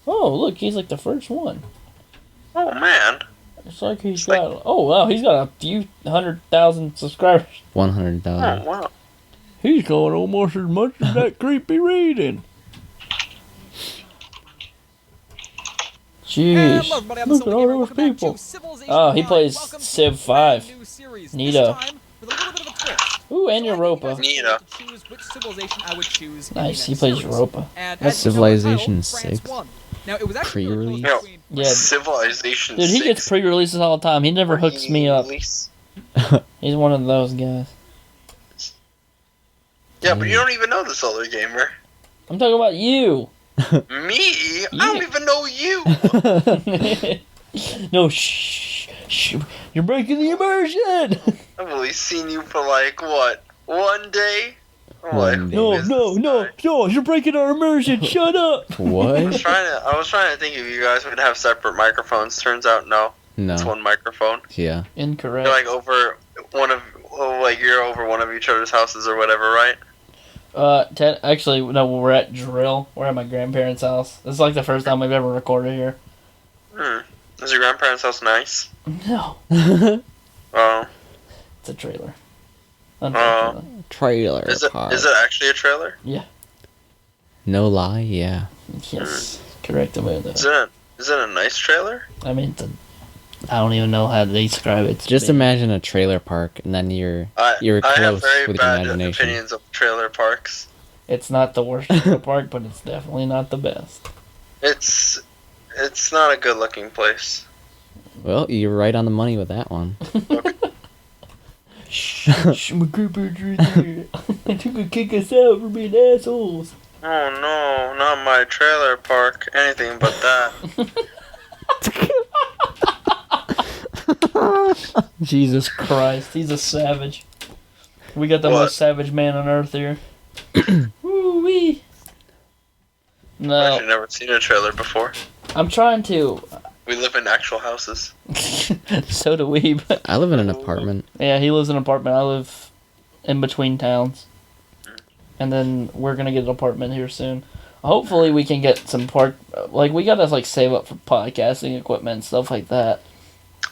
Oh, look, he's like the first one. Oh man. It's like he's It's like- got. Oh wow, he's got a few 100,000 subscribers. 100,000. Oh wow. He's going almost as much as that creepy reading. Jeez, Hello, everybody, I'm look the at Solar all Gamer. those Welcome back to people. Civilization Oh, he V. plays Welcome to Civ a 5. brand new series. Neato. This time with a little bit of a twist. Ooh, and So I Europa. think you guys Neato. get to choose which civilization I would choose in the Nice, he next plays series. Europa. And That's as you know, the Civilization title, France 6. won. Now, it was actually really Pre-release? close between Yeah. Civilization Dude, he 6. gets pre-releases all the time. He never hooks me up. Release. He's one of those guys. Yeah, but you don't even know the Solar Gamer. I'm talking about you. Me? I don't even know you. No, shh. You're breaking the immersion. I've only seen you for like, what, one day? I'm One like, day. No, who is no, this no, guy? no. You're breaking our immersion. Shut up. I What? was trying to think if you guys would have separate microphones. Turns out no. It's No. one microphone. Yeah. Incorrect. You're like over one of, like you're over one of each other's houses or whatever, right? Actually, no. We're at Drill. We're at my grandparents' house. This is like the first time we've ever recorded here. Is your grandparents' house nice? No, Oh. it's a trailer. Unfortunately. Trailer Is it park. actually a trailer? No lie, yeah. Yes, correct. Is it a nice trailer? I mean, I don't even know how to describe it. Just imagine a trailer park, and then you're I have close very with your bad imagination. opinions of trailer parks. It's not the worst trailer park, but it's definitely not the best. It's not a good looking place. Well, you're right on the money with that one. Shh, my grandparents right there. They could kick us out for being assholes. Oh no, not my trailer park. Anything but that. Jesus Christ, he's a savage. We got the What? most savage man on earth here. Woo-wee. I've No, actually never seen a trailer before. I'm trying to. We live in actual houses. So do we. But I live in an apartment. yeah, he lives in an apartment. I live in between towns. And then we're going to get an apartment here soon. Hopefully we can get some we got to save up for podcasting equipment and stuff like that.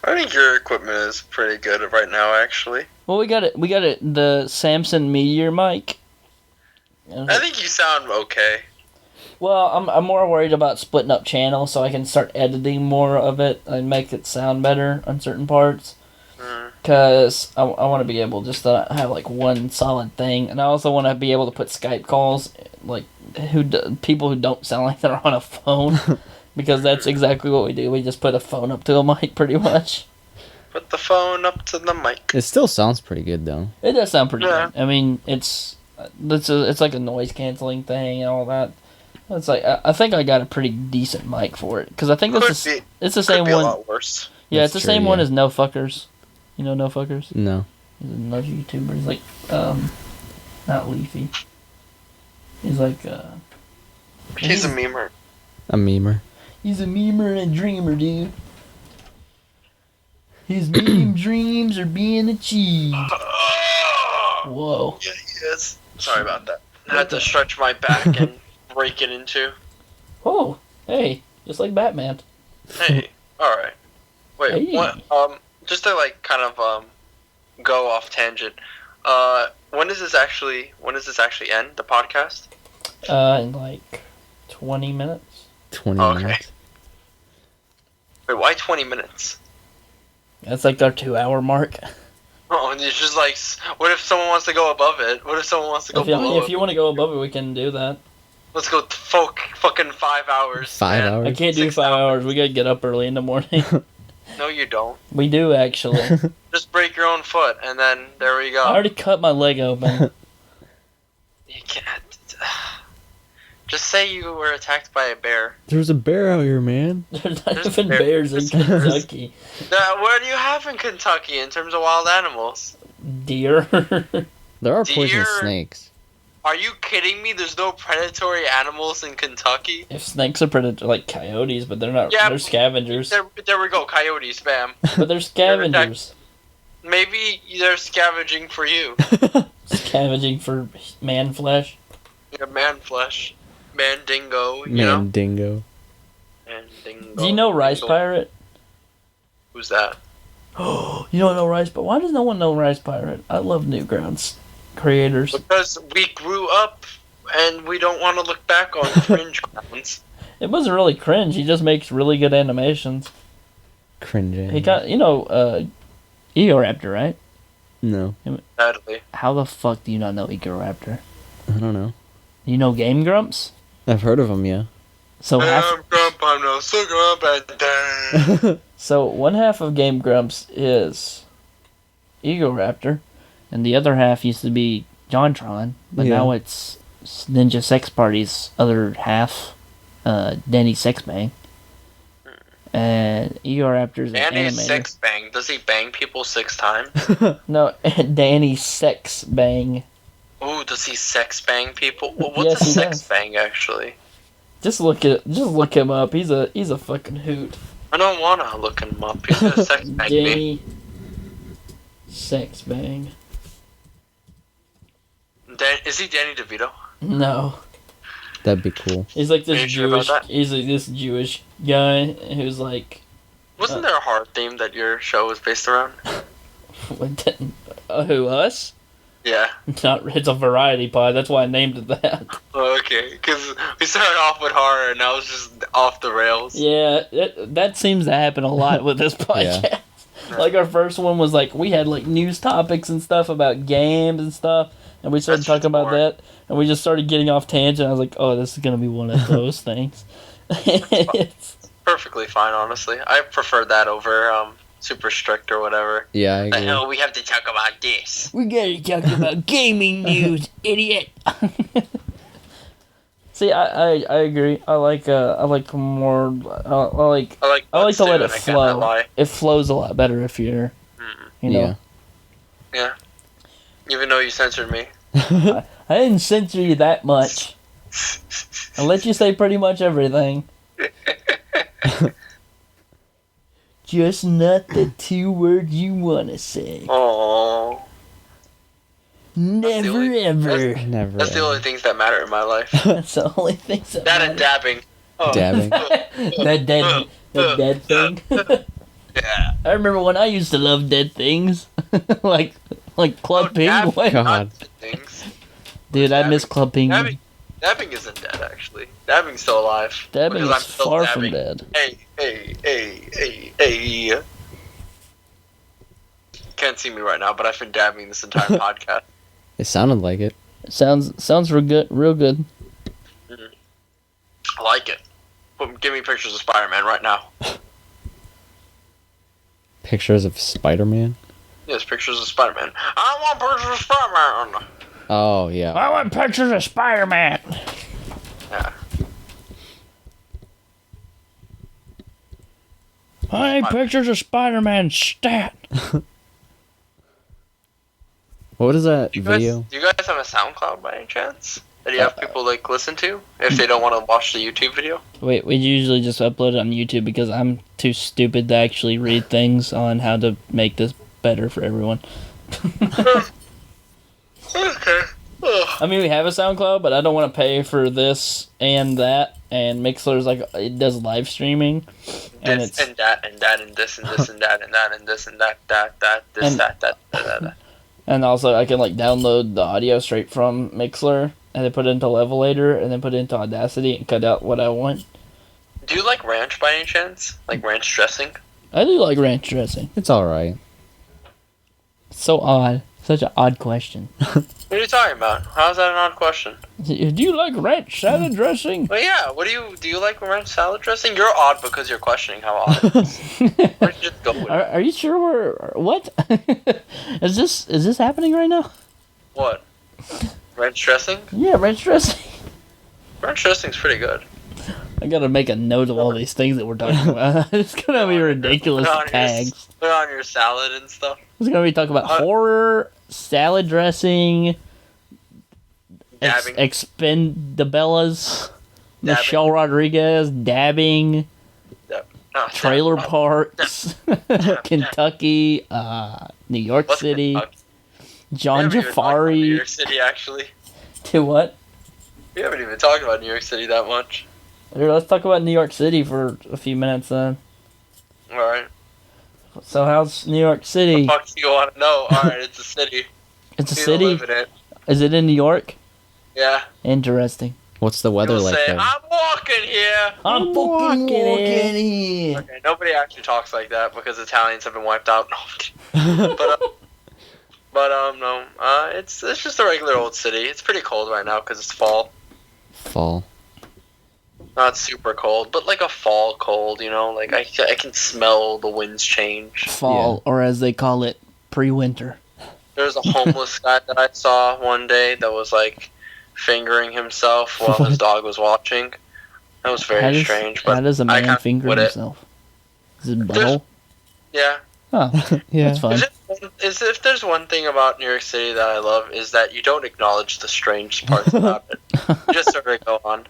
I think your equipment is pretty good right now, actually. Well, we got the Samson Meteor mic. I think you sound okay. Well, I'm more worried about splitting up channels so I can start editing more of it and make it sound better on certain parts. Because I want to be able just to have one solid thing, and I also want to be able to put Skype calls people who don't sound like they're on a phone, because that's exactly what we do. We just put a phone up to a mic, pretty much. Put the phone up to the mic. It still sounds pretty good though. It does sound pretty good. I mean, it's like a noise canceling thing and all that. It's I think I got a pretty decent mic for it, because I think it's the same one. A lot worse. Yeah, That's it's the true, same one yeah. as No Fuckers. You know No Fuckers? No. He's another YouTuber. He's not Leafy. He's He's a memer. A memer. He's a memer and a dreamer, dude. His meme dreams are being achieved. Whoa. Yeah, he is. Sorry about that. I had to stretch my back and break it into. Oh, hey, just like Batman. Hey, alright. Wait, Hey. what? Just to kind of go off tangent. When does this actually end, the podcast? In 20 minutes. 20 Okay. minutes. Wait, why 20 minutes? That's our 2-hour mark. Oh, and it's just what if someone wants to go above it? What if someone wants to go below If you want to go above it, we can do that. Let's go fucking 5 hours. 5 man. hours? I can't do 6 5 hours. We gotta get up early in the morning. No, you don't. We do, actually. Just break your own foot, and then there we go. I already cut my leg open. You can't. Just say you were attacked by a bear. There's a bear out here, man. There's not There's even bears in Kentucky. What do you have in Kentucky in terms of wild animals? Deer. There are poisonous Deer. snakes. Are you kidding me? There's no predatory animals in Kentucky? If snakes are predators, like coyotes, but they're not. Yeah, They're scavengers. There we go, coyotes, bam. But they're scavengers. Maybe they're scavenging for you. Scavenging for man flesh. Yeah, man flesh. Mandingo, you know? Mandingo. Mandingo. Do you know Rice Dingo. Pirate? Who's that? You don't know Rice Pirate? Why does no one know Rice Pirate? I love Newgrounds creators. Because we grew up and we don't want to look back on cringe grounds. It wasn't really cringe. He just makes really good animations. Cringing. He got, Egoraptor, right? No. Sadly. How the fuck do you not know Egoraptor? I don't know. You know Game Grumps? I've heard of them, yeah. So I'm Grump, I'm no so grump, and dang. So one half of Game Grumps is Egoraptor, and the other half used to be JonTron, but Yeah. now it's Ninja Sex Party's other half, Danny Sexbang. And Egoraptor's an Danny animator. sex bang. Does he bang people 6 times? No, Danny Sexbang. Ooh, does he sex bang people? Well, what's Yes, a he sex does. bang actually? Just look him up. He's a fucking hoot. I don't wanna look him up. He's gonna sex bang me. Danny Sexbang. Is he Danny DeVito? No. That'd be cool. He's like Are this you sure about Jewish. that? He's like this Jewish guy who's like. Wasn't there a horror theme that your show was based around? Who, us? Yeah. Not. It's a variety pod. That's why I named it that. Oh, okay, because we started off with horror and now it's just off the rails. Yeah, that seems to happen a lot with this podcast. Like our first one was like we had like news topics and stuff about games and stuff, and we started That's talking just about boring. that, and we just started getting off tangent. I was like, oh, this is gonna be one of those things. It's- Perfectly fine, honestly. I prefer that over super strict or whatever. Yeah, I The agree. hell, we have to talk about this. We gotta talk about gaming news, idiot. See, I agree. I like more. I like I to let it flow. It flows a lot better if you're, you know. Yeah. Even though you censored me. I didn't censor you that much. I let you say pretty much everything. Just not the 2 words you wanna say. Oh. Never ever. Never. That's the only things that matter in my life. That's the only thing that That and dabbing. Oh. Dabbing. that dead thing. Yeah. I remember when I used to love dead things, like Club dabbing, Penguin. God. not things. Dude, I miss Club Penguin. Dabbing isn't dead, actually. Dabbing's still alive. Dabbing Because is I'm still far dabbing. from dead. Hey. Can't see me right now, but I've been dabbing this entire podcast. It sounded like it. Sounds real good. I like it. Give me pictures of Spider-Man right now. Pictures of Spider-Man. Yes, pictures of Spider-Man. I want pictures of Spider-Man. Oh yeah. I want pictures of Spider-Man. Yeah. I need pictures of Spider-Man stat. What is that Do video? you guys have a SoundCloud by any chance? That you have people like listen to if they don't want to watch the YouTube video? Wait, we usually just upload it on YouTube because I'm too stupid to actually read things on how to make this better for everyone. Okay. Ugh. I mean, we have a SoundCloud, but I don't want to pay for this and that. And Mixler's like, it does live streaming. And This it's and that and that and this and this and that and that and this and that this And- that. and also I can like download the audio straight from Mixler and then put it into Levelator and then put it into Audacity and cut out what I want. Do you like ranch by any chance? Like ranch dressing? I do like ranch dressing. It's all right. So odd. Such an odd question. What are you talking about? How's that an odd question? Do you like ranch salad dressing? Well, yeah. Do you like ranch salad dressing? You're odd because you're questioning how odd it is. Why don't you just go with it? Are you sure we're what? Is this happening right now? What? Ranch dressing? Yeah, ranch dressing. Ranch dressing's pretty good. I gotta make a note of all these things that we're talking about. It's gonna be ridiculous tags. Put on your salad and stuff. It's gonna be talking about horror, salad dressing, Dabbing. Expendables, Dabbing. Michelle Rodriguez, dabbing, Oh, trailer damn. parks, Kentucky, New York What's City, Kentucky? John We haven't even talked about New Jafari. York City, actually. To what? We haven't even talked about New York City that much. Here, let's talk about New York City for a few minutes then. Alright. So how's New York City? Fuck you want to know? Alright, it's a city. It's a You city? live in it. Is it in New York? Yeah. Interesting. What's the weather You'll like say, there? I'm walking here. I'm fucking walking here. Okay, nobody actually talks like that because Italians have been wiped out. No, I'm kidding. No. It's just a regular old city. It's pretty cold right now because it's fall. Fall. Not super cold, but like a fall cold, you know? Like, I can smell the winds change. Fall, or as they call it, pre-winter. There's a homeless guy that I saw one day that was, like, fingering himself while his dog was watching. That was very strange, How but does a I man kinda finger would it. himself? Is it butthole? yeah. Oh, Yeah. that's fun. If there's one thing about New York City that I love is that you don't acknowledge the strange parts about it. You just sort of go on.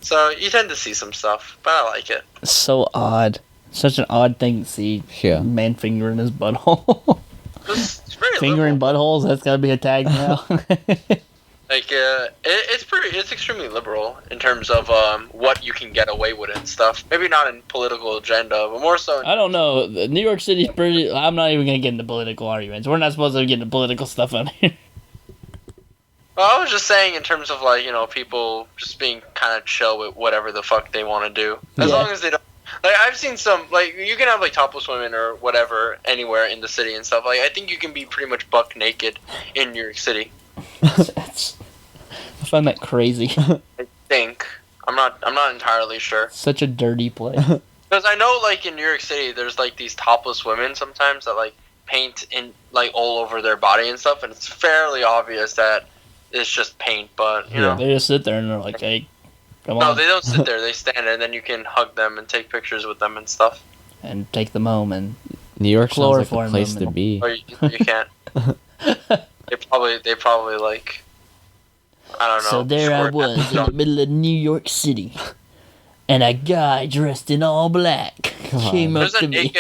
So you tend to see some stuff, but I like it. So odd. Such an odd thing to see. Yeah. Man fingering his butthole. It's very Fingering liberal. buttholes, that's gotta be a tag now. Like it's extremely liberal in terms of what you can get away with and stuff. Maybe not in political agenda, but more so. I don't know. New York City's pretty. I'm not even gonna get into political arguments. We're not supposed to get into political stuff on here. Well, I was just saying in terms of like, you know, people just being kind of chill with whatever the fuck they want to do, as Yeah. long as they don't. Like I've seen some, like you can have like topless women or whatever anywhere in the city and stuff. Like I think you can be pretty much buck naked in New York City. I find that crazy. I think I'm not entirely sure Such a dirty place. because I know like in New York City there's like these topless women sometimes that like paint in like all over their body and stuff, and it's fairly obvious that it's just paint. But you know, They just sit there and they're like, "Hey, come no, on," they don't sit there. They stand there, and then you can hug them and take pictures with them and stuff. and take them home and New York sounds like Chloroform a place them to be. Or you can't. They probably like. I don't know. So there I squirt was in the at- middle of New York City. and a guy dressed in all black God. came up There's to a me.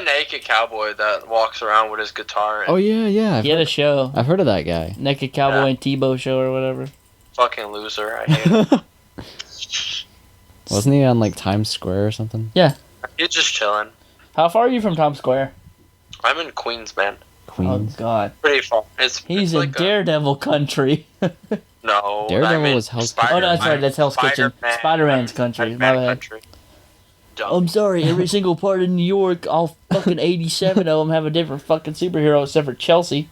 naked cowboy that walks around with his guitar and Oh yeah. He had a show, I've heard of that guy. Naked Cowboy Yeah. and Tebow show or whatever. fucking loser. I hate him. Wasn't he on like Times Square or something? He's just chilling. How far are you from Times Square? I'm in Queens, man. Queens. Oh God, Pretty far. he's it's in like Daredevil country. No. Daredevil I'm in was Hell's Spider- Oh, no, that's right. That's Hell's Kitchen. Spider-Man. Spider-Man's I'm country. My Spider-Man bad. country. Dumb. I'm sorry. Every single part of New York, all fucking 87 of them have a different fucking superhero except for Chelsea.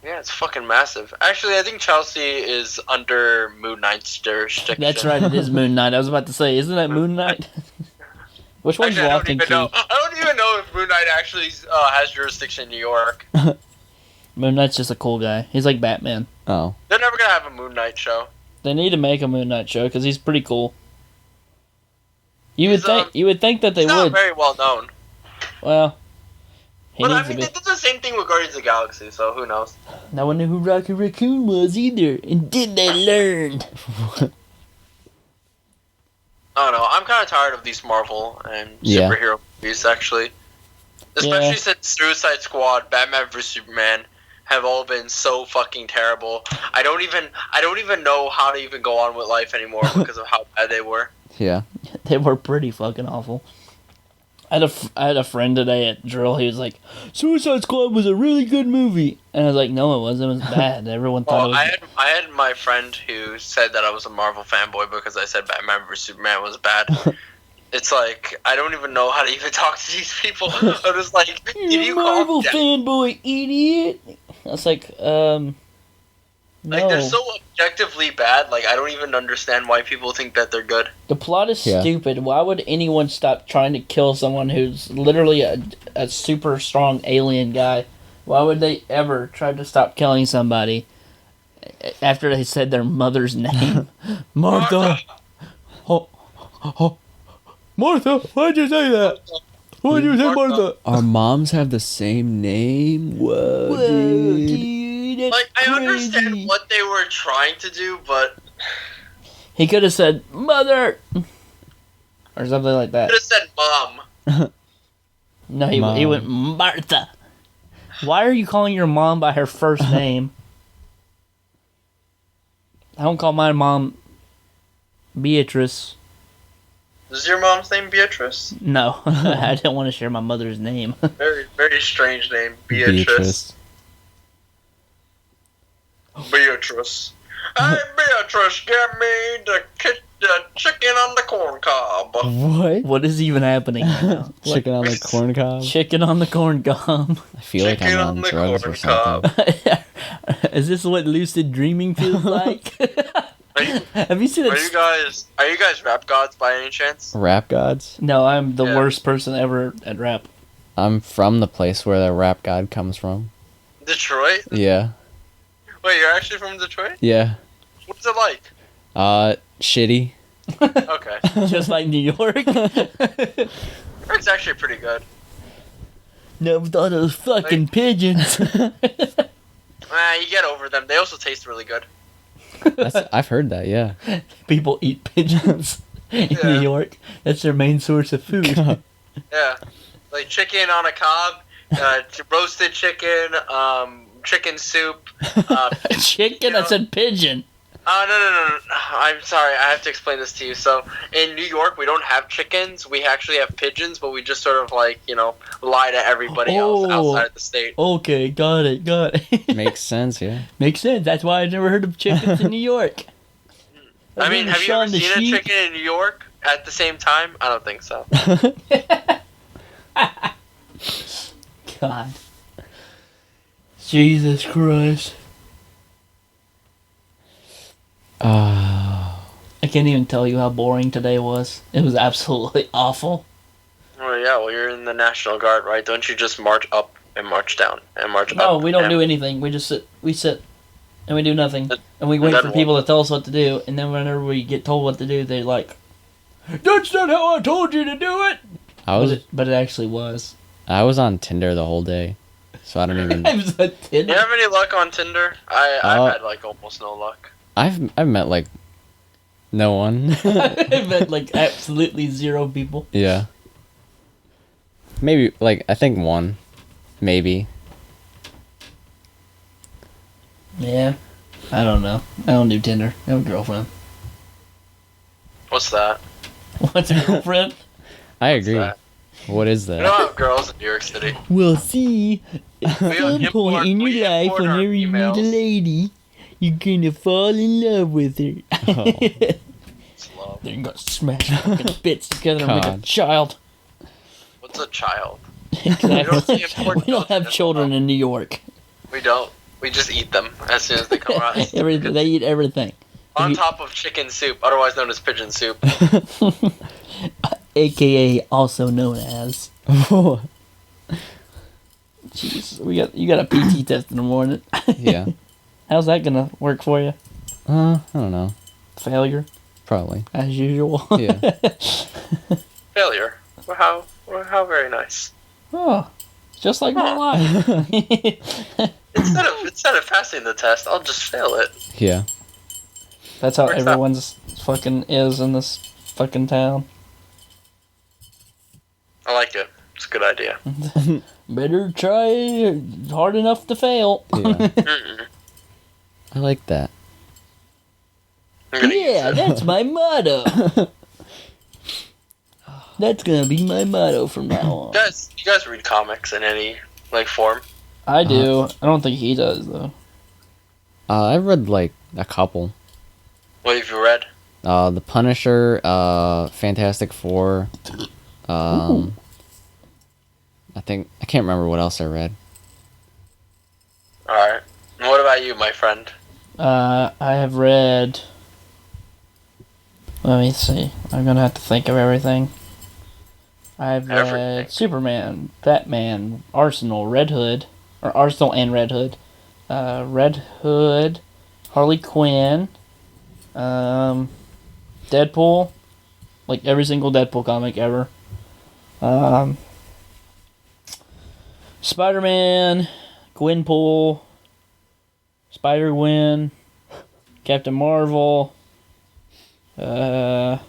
Yeah, it's fucking massive. Actually, I think Chelsea is under Moon Knight's jurisdiction. That's right. It is Moon Knight. I was about to say, isn't that Moon Knight? Which one's Actually, I don't walking even key? know. I don't even know if Moon Knight actually has jurisdiction in New York. Moon Knight's just a cool guy. He's like Batman. Oh. They're never gonna have a Moon Knight show. They need to make a Moon Knight show because he's pretty cool. You He's, would think that they He's not would. very well known. Well, he But I needs mean, to they be. did the same thing with Guardians of the Galaxy, so who knows? No one knew who Rocky Raccoon was either, and did they learn? I don't know. I'm kind of tired of these Marvel and Yeah. superhero movies, actually. Especially Yeah. since Suicide Squad, Batman vs Superman have all been so fucking terrible. I don't even know how to even go on with life anymore because of how bad they were. Yeah. They were pretty fucking awful. I had a friend today at drill. He was like, "Suicide Squad was a really good movie," and I was like, "No, it wasn't. It was bad." Everyone thought Well, it was. I had my friend who said that I was a Marvel fanboy because I said Batman vs Superman was bad. It's like I don't even know how to even talk to these people. I'm just like, did You're you a call Marvel me that? fanboy, idiot. I was like, no. Like they're so objectively bad. Like I don't even understand why people think that they're good. The plot is Yeah. stupid. Why would anyone stop trying to kill someone who's literally a super strong alien guy? Why would they ever try to stop killing somebody after they said their mother's name? Martha. Martha, why'd you say that? Why'd you say Martha? Our moms have the same name. Whoa, dude. That's Like I crazy. understand what they were trying to do, but He could have said mother or something like that. could have said mom. No, he Mom. went Martha. Why are you calling your mom by her first name? I don't call my mom Beatrice. Is your mom's name Beatrice? No, I didn't want to share my mother's name. Very, very strange name, Beatrice. Beatrice. Hey, Beatrice, get me the chicken on the corn cob. What? What is even happening right now? Chicken on the corn cob? Chicken on the corn cob. I feel like Chicken I'm on on the drugs corn or something. cob. Is this what lucid dreaming feels like? Are you, Have you seen are it? you guys rap gods by any chance? Rap gods? No, I'm the Yeah. worst person ever at rap. I'm from the place where the rap god comes from. Detroit? Yeah. Wait, you're actually from Detroit? Yeah. What's it like? Shitty. Okay. Just like New York. It's actually pretty good. Never thought of those fucking pigeons. You get over them. They also taste really good. I've heard that, yeah. People eat pigeons in Yeah. New York. That's their main source of food. Yeah. Like chicken on a cob, roasted chicken, chicken soup. Chicken? I said pigeon. No. I'm sorry. I have to explain this to you. So, in New York, we don't have chickens. We actually have pigeons, but we just sort of like, lie to everybody else Oh. outside of the state. Okay, got it. Makes sense, yeah. Makes sense. That's why I never heard of chickens in New York. I mean, have you ever Shaun the seen a Sheep. chicken in New York at the same time? I don't think so. God. Jesus Christ. I can't even tell you how boring today was. It was absolutely awful. Oh, yeah, well, you're in the National Guard, right? Don't you just march up and march down and march up? No, we don't and- do anything. We just sit. We sit. And we do nothing. And we wait Then for people to tell us what to do. And then whenever we get told what to do, they're like, "That's not how I told you to do it." But it actually was. I was on Tinder the whole day. So I don't even I was a You Tinder. have any luck on Tinder? I've had, like, almost no luck. I've met like No one. I meant like absolutely 0 people. Yeah. Maybe, like, I think 1. Maybe. Yeah. I don't know. I don't do Tinder. I have a girlfriend. What's that? What's a girlfriend? I agree. that? What is We that? don't have girls in New York City. We'll see. At We some point in we your life, import our whenever you meet a emails. lady, you're gonna fall in love with her. Oh. It's love. Then you're gonna smash fucking bits together and make a God. child. What's a child? Exactly. import We don't have children in New York. We don't. We just eat them as soon as they come out. Everything. They eat everything. On top of chicken soup, otherwise known as pigeon soup. AKA also known as. Jeez, you got a PT test in the morning. Yeah. How's that gonna work for you? I don't know. Failure, Probably. as usual. Yeah. Failure. Well, how very nice. Oh, just like my life. Instead of passing the test, I'll just fail it. Yeah. That's how Works out. everyone's fucking is in this fucking town. I like it. It's a good idea. Better try hard enough to fail. Yeah. Mm-mm. I like that. I'm gonna Yeah, use it. that's my motto. That's gonna be my motto from now on. You guys read comics in any form? I do. I don't think he does though. I've read, like, a couple. What have you read? The Punisher, Fantastic Four. Ooh. I can't remember what else I read. All right. And what about you, my friend? I have read. Let me see. I'm gonna have to think of everything. I've read Everything. Superman, Batman, Arsenal, Red Hood, or Arsenal and Red Hood, Red Hood, Harley Quinn, Deadpool, like every single Deadpool comic ever. Spider-Man, Gwenpool, Spider-Gwen, Captain Marvel. I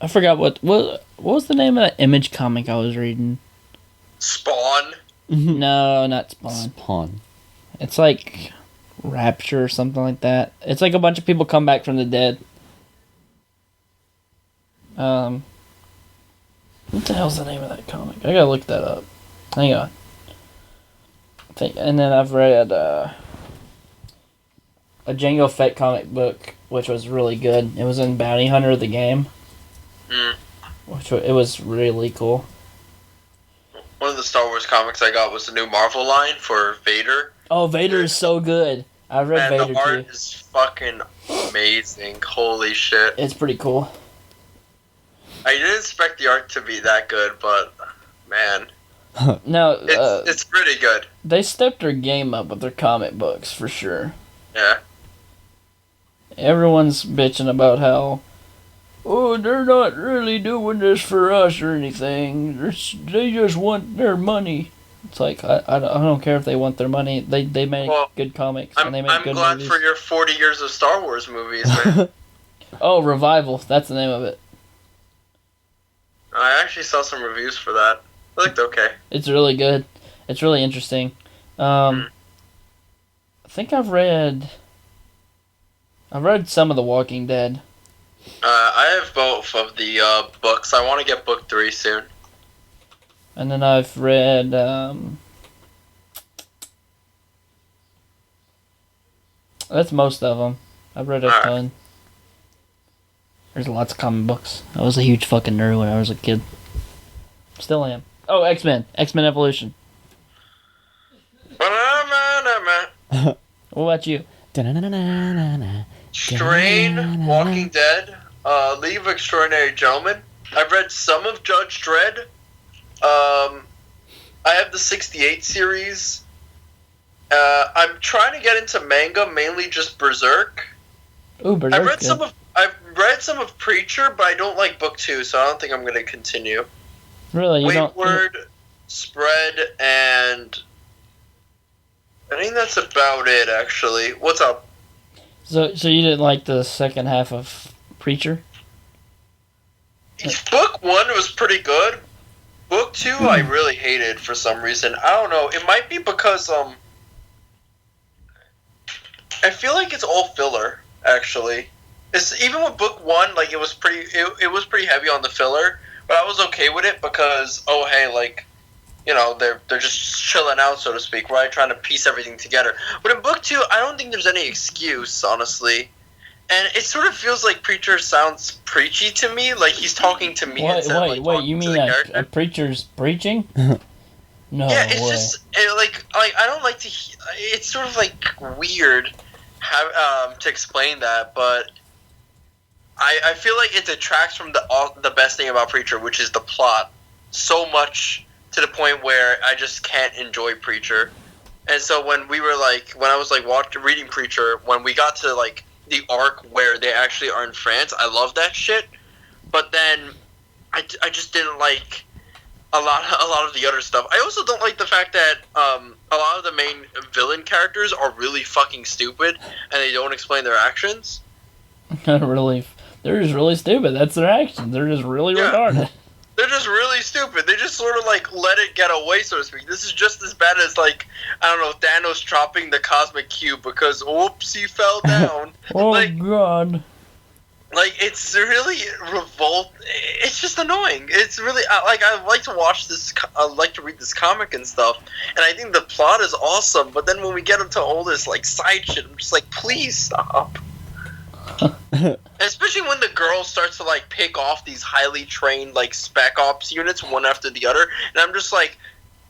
forgot what was the name of that Image comic I was reading. Spawn. No, not Spawn. Spawn. It's like Rapture or something like that. It's like a bunch of people come back from the dead. What the hell's the name of that comic? I gotta look that up. Hang on. And then I've read a Jango Fett comic book, which was really good. It was in Bounty Hunter the game, Mm. it was really cool. One of the Star Wars comics I got was the new Marvel line for Vader. Oh, Vader is so good. I read And Vader the art too. is fucking amazing. Holy shit. It's pretty cool. I didn't expect the art to be that good, but man, No, it's pretty good. they stepped their game up with their comic books for sure. Yeah. Everyone's bitching about how, oh, they're not really doing this for us or anything. They just want their money. It's like, I don't care if they want their money. They make good comics and they make I'm good glad movies. for your 40 years of Star Wars movies, man. Oh, Revival. That's the name of it. I actually saw some reviews for that. It looked okay. It's really good. It's really interesting. I think I've read some of The Walking Dead. I have both of the books. I want to get book 3 soon. And then I've read that's most of them. I've read a Alright. ton. There's lots of comic books. I was a huge fucking nerd when I was a kid. Still am. Oh, X-Men. X-Men Evolution. What about you? Strain, Walking Dead, League of Extraordinary Gentlemen. I've read some of Judge Dredd. I have the 68 series. I'm trying to get into manga, mainly just Berserk. Ooh, Berserk. I've read some of Preacher, but I don't like book 2, so I don't think I'm going to continue. Really? You don't? Wayward, Spread, and I think that's about it, actually. What's up? So you didn't like the second half of Preacher? Book 1 was pretty good. Book 2 I really hated for some reason. I don't know. It might be because I feel like it's all filler, actually. It's even with book 1, like it was pretty heavy on the filler, but I was okay with it because they're just chilling out, so to speak, right? Trying to piece everything together. But in book 2, I don't think there's any excuse, honestly. And it sort of feels like Preacher sounds preachy to me, like he's talking to me instead of Wait, you mean a preacher's preaching? No. Yeah, it's just I don't like to. It's sort of like weird to explain that, but I feel like it detracts from the best thing about Preacher, which is the plot, so much to the point where I just can't enjoy Preacher. And so when I was reading Preacher, when we got to the arc where they actually are in France, I love that shit. But then I just didn't like a lot of the other stuff. I also don't like the fact that a lot of the main villain characters are really fucking stupid and they don't explain their actions. Really, they're just really stupid. That's their actions. They're just really retarded. They're just really stupid. They just sort of let it get away, so to speak. This is just as bad as Thanos dropping the cosmic cube because whoops, he fell down. Oh god. It's really it's just annoying. It's really I like to watch this. I like to read this comic and stuff, and I think the plot is awesome. But then when we get into all this side shit, I'm just please stop. Especially when the girl starts to pick off these highly trained spec ops units one after the other, and I'm just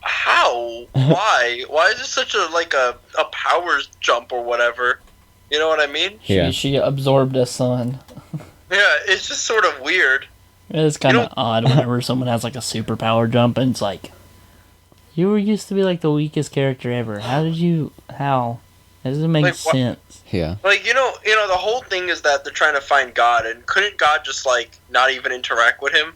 how? Why is this such a powers jump or whatever? You know what I mean? Yeah. She absorbed a sun. Yeah, it's just sort of weird. It's kind of odd whenever someone has a superpower jump and it's you were used to be the weakest character ever. How? That doesn't make sense. Yeah. The whole thing is that they're trying to find God, and couldn't God just not even interact with him?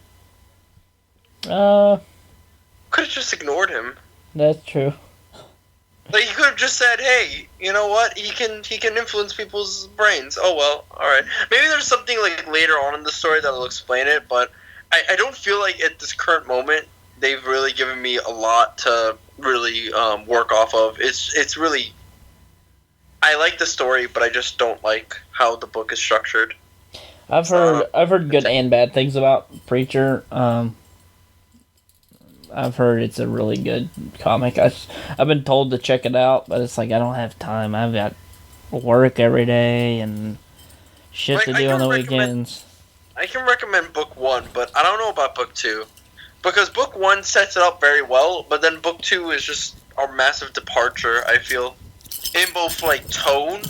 Could have just ignored him. That's true. He could have just said, "Hey, you know what? He can influence people's brains." Oh well, all right. Maybe there's something later on in the story that'll explain it, but I don't feel like at this current moment they've really given me a lot to really work off of. It's really. I like the story, but I just don't like how the book is structured. I've heard good and bad things about Preacher. I've heard it's a really good comic. I've been told to check it out, but it's I don't have time. I've got work every day and shit to do on the weekends. I can recommend book 1, but I don't know about book 2. Because book 1 sets it up very well, but then book 2 is just a massive departure, I feel. In both tone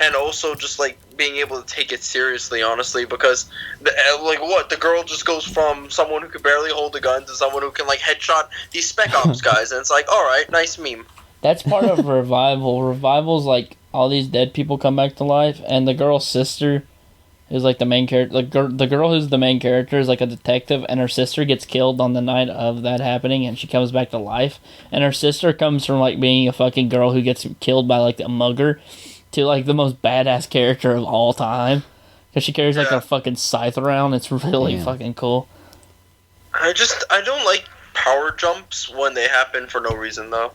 and also just being able to take it seriously, honestly, because the girl just goes from someone who can barely hold a gun to someone who can headshot these spec ops guys, and it's all right, nice meme. That's part of Revival. Revival's all these dead people come back to life, and the girl's sister is the main character. The girl who's the main character is a detective, and her sister gets killed on the night of that happening, and she comes back to life. And her sister comes from being a fucking girl who gets killed by a mugger to the most badass character of all time, because she carries a fucking scythe around. It's really fucking cool. I don't like power jumps when they happen for no reason though.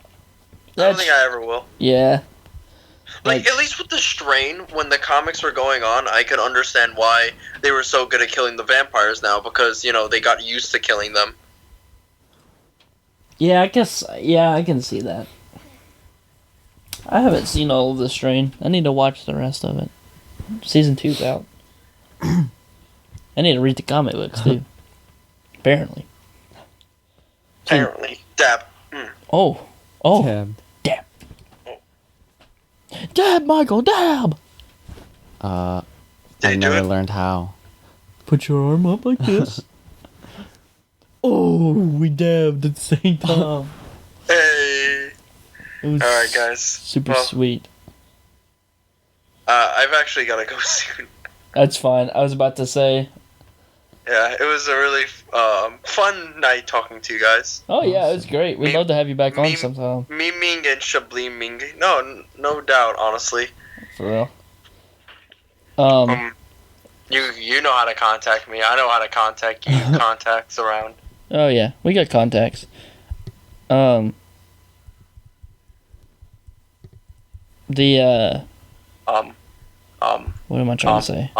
I don't think I ever will. Yeah. At least with the Strain, when the comics were going on, I could understand why they were so good at killing the vampires now, because, they got used to killing them. Yeah, I guess, I can see that. I haven't seen all of the Strain. I need to watch the rest of it. Season 2's out. I need to read the comic books, too. Apparently. Dab. Oh. Dab. Dab, Michael, dab! I never learned how. Put your arm up like this. Oh, we dabbed at the same time. Hey! It was alright, guys. Super sweet. I've actually got to go soon. That's fine. I was about to say. Yeah, it was a really fun night talking to you guys. Oh yeah, it was great. We'd love to have you back on sometime. Memeing and shabliming. No doubt, honestly. For real. You know how to contact me. I know how to contact you. Contacts around. Oh yeah, we got contacts. The what am I trying to say?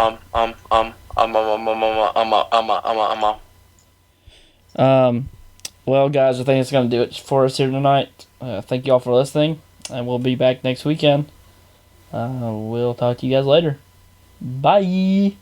Well, guys, I think it's gonna do it for us here tonight. Thank you all for listening, and we'll be back next weekend. We'll talk to you guys later. Bye.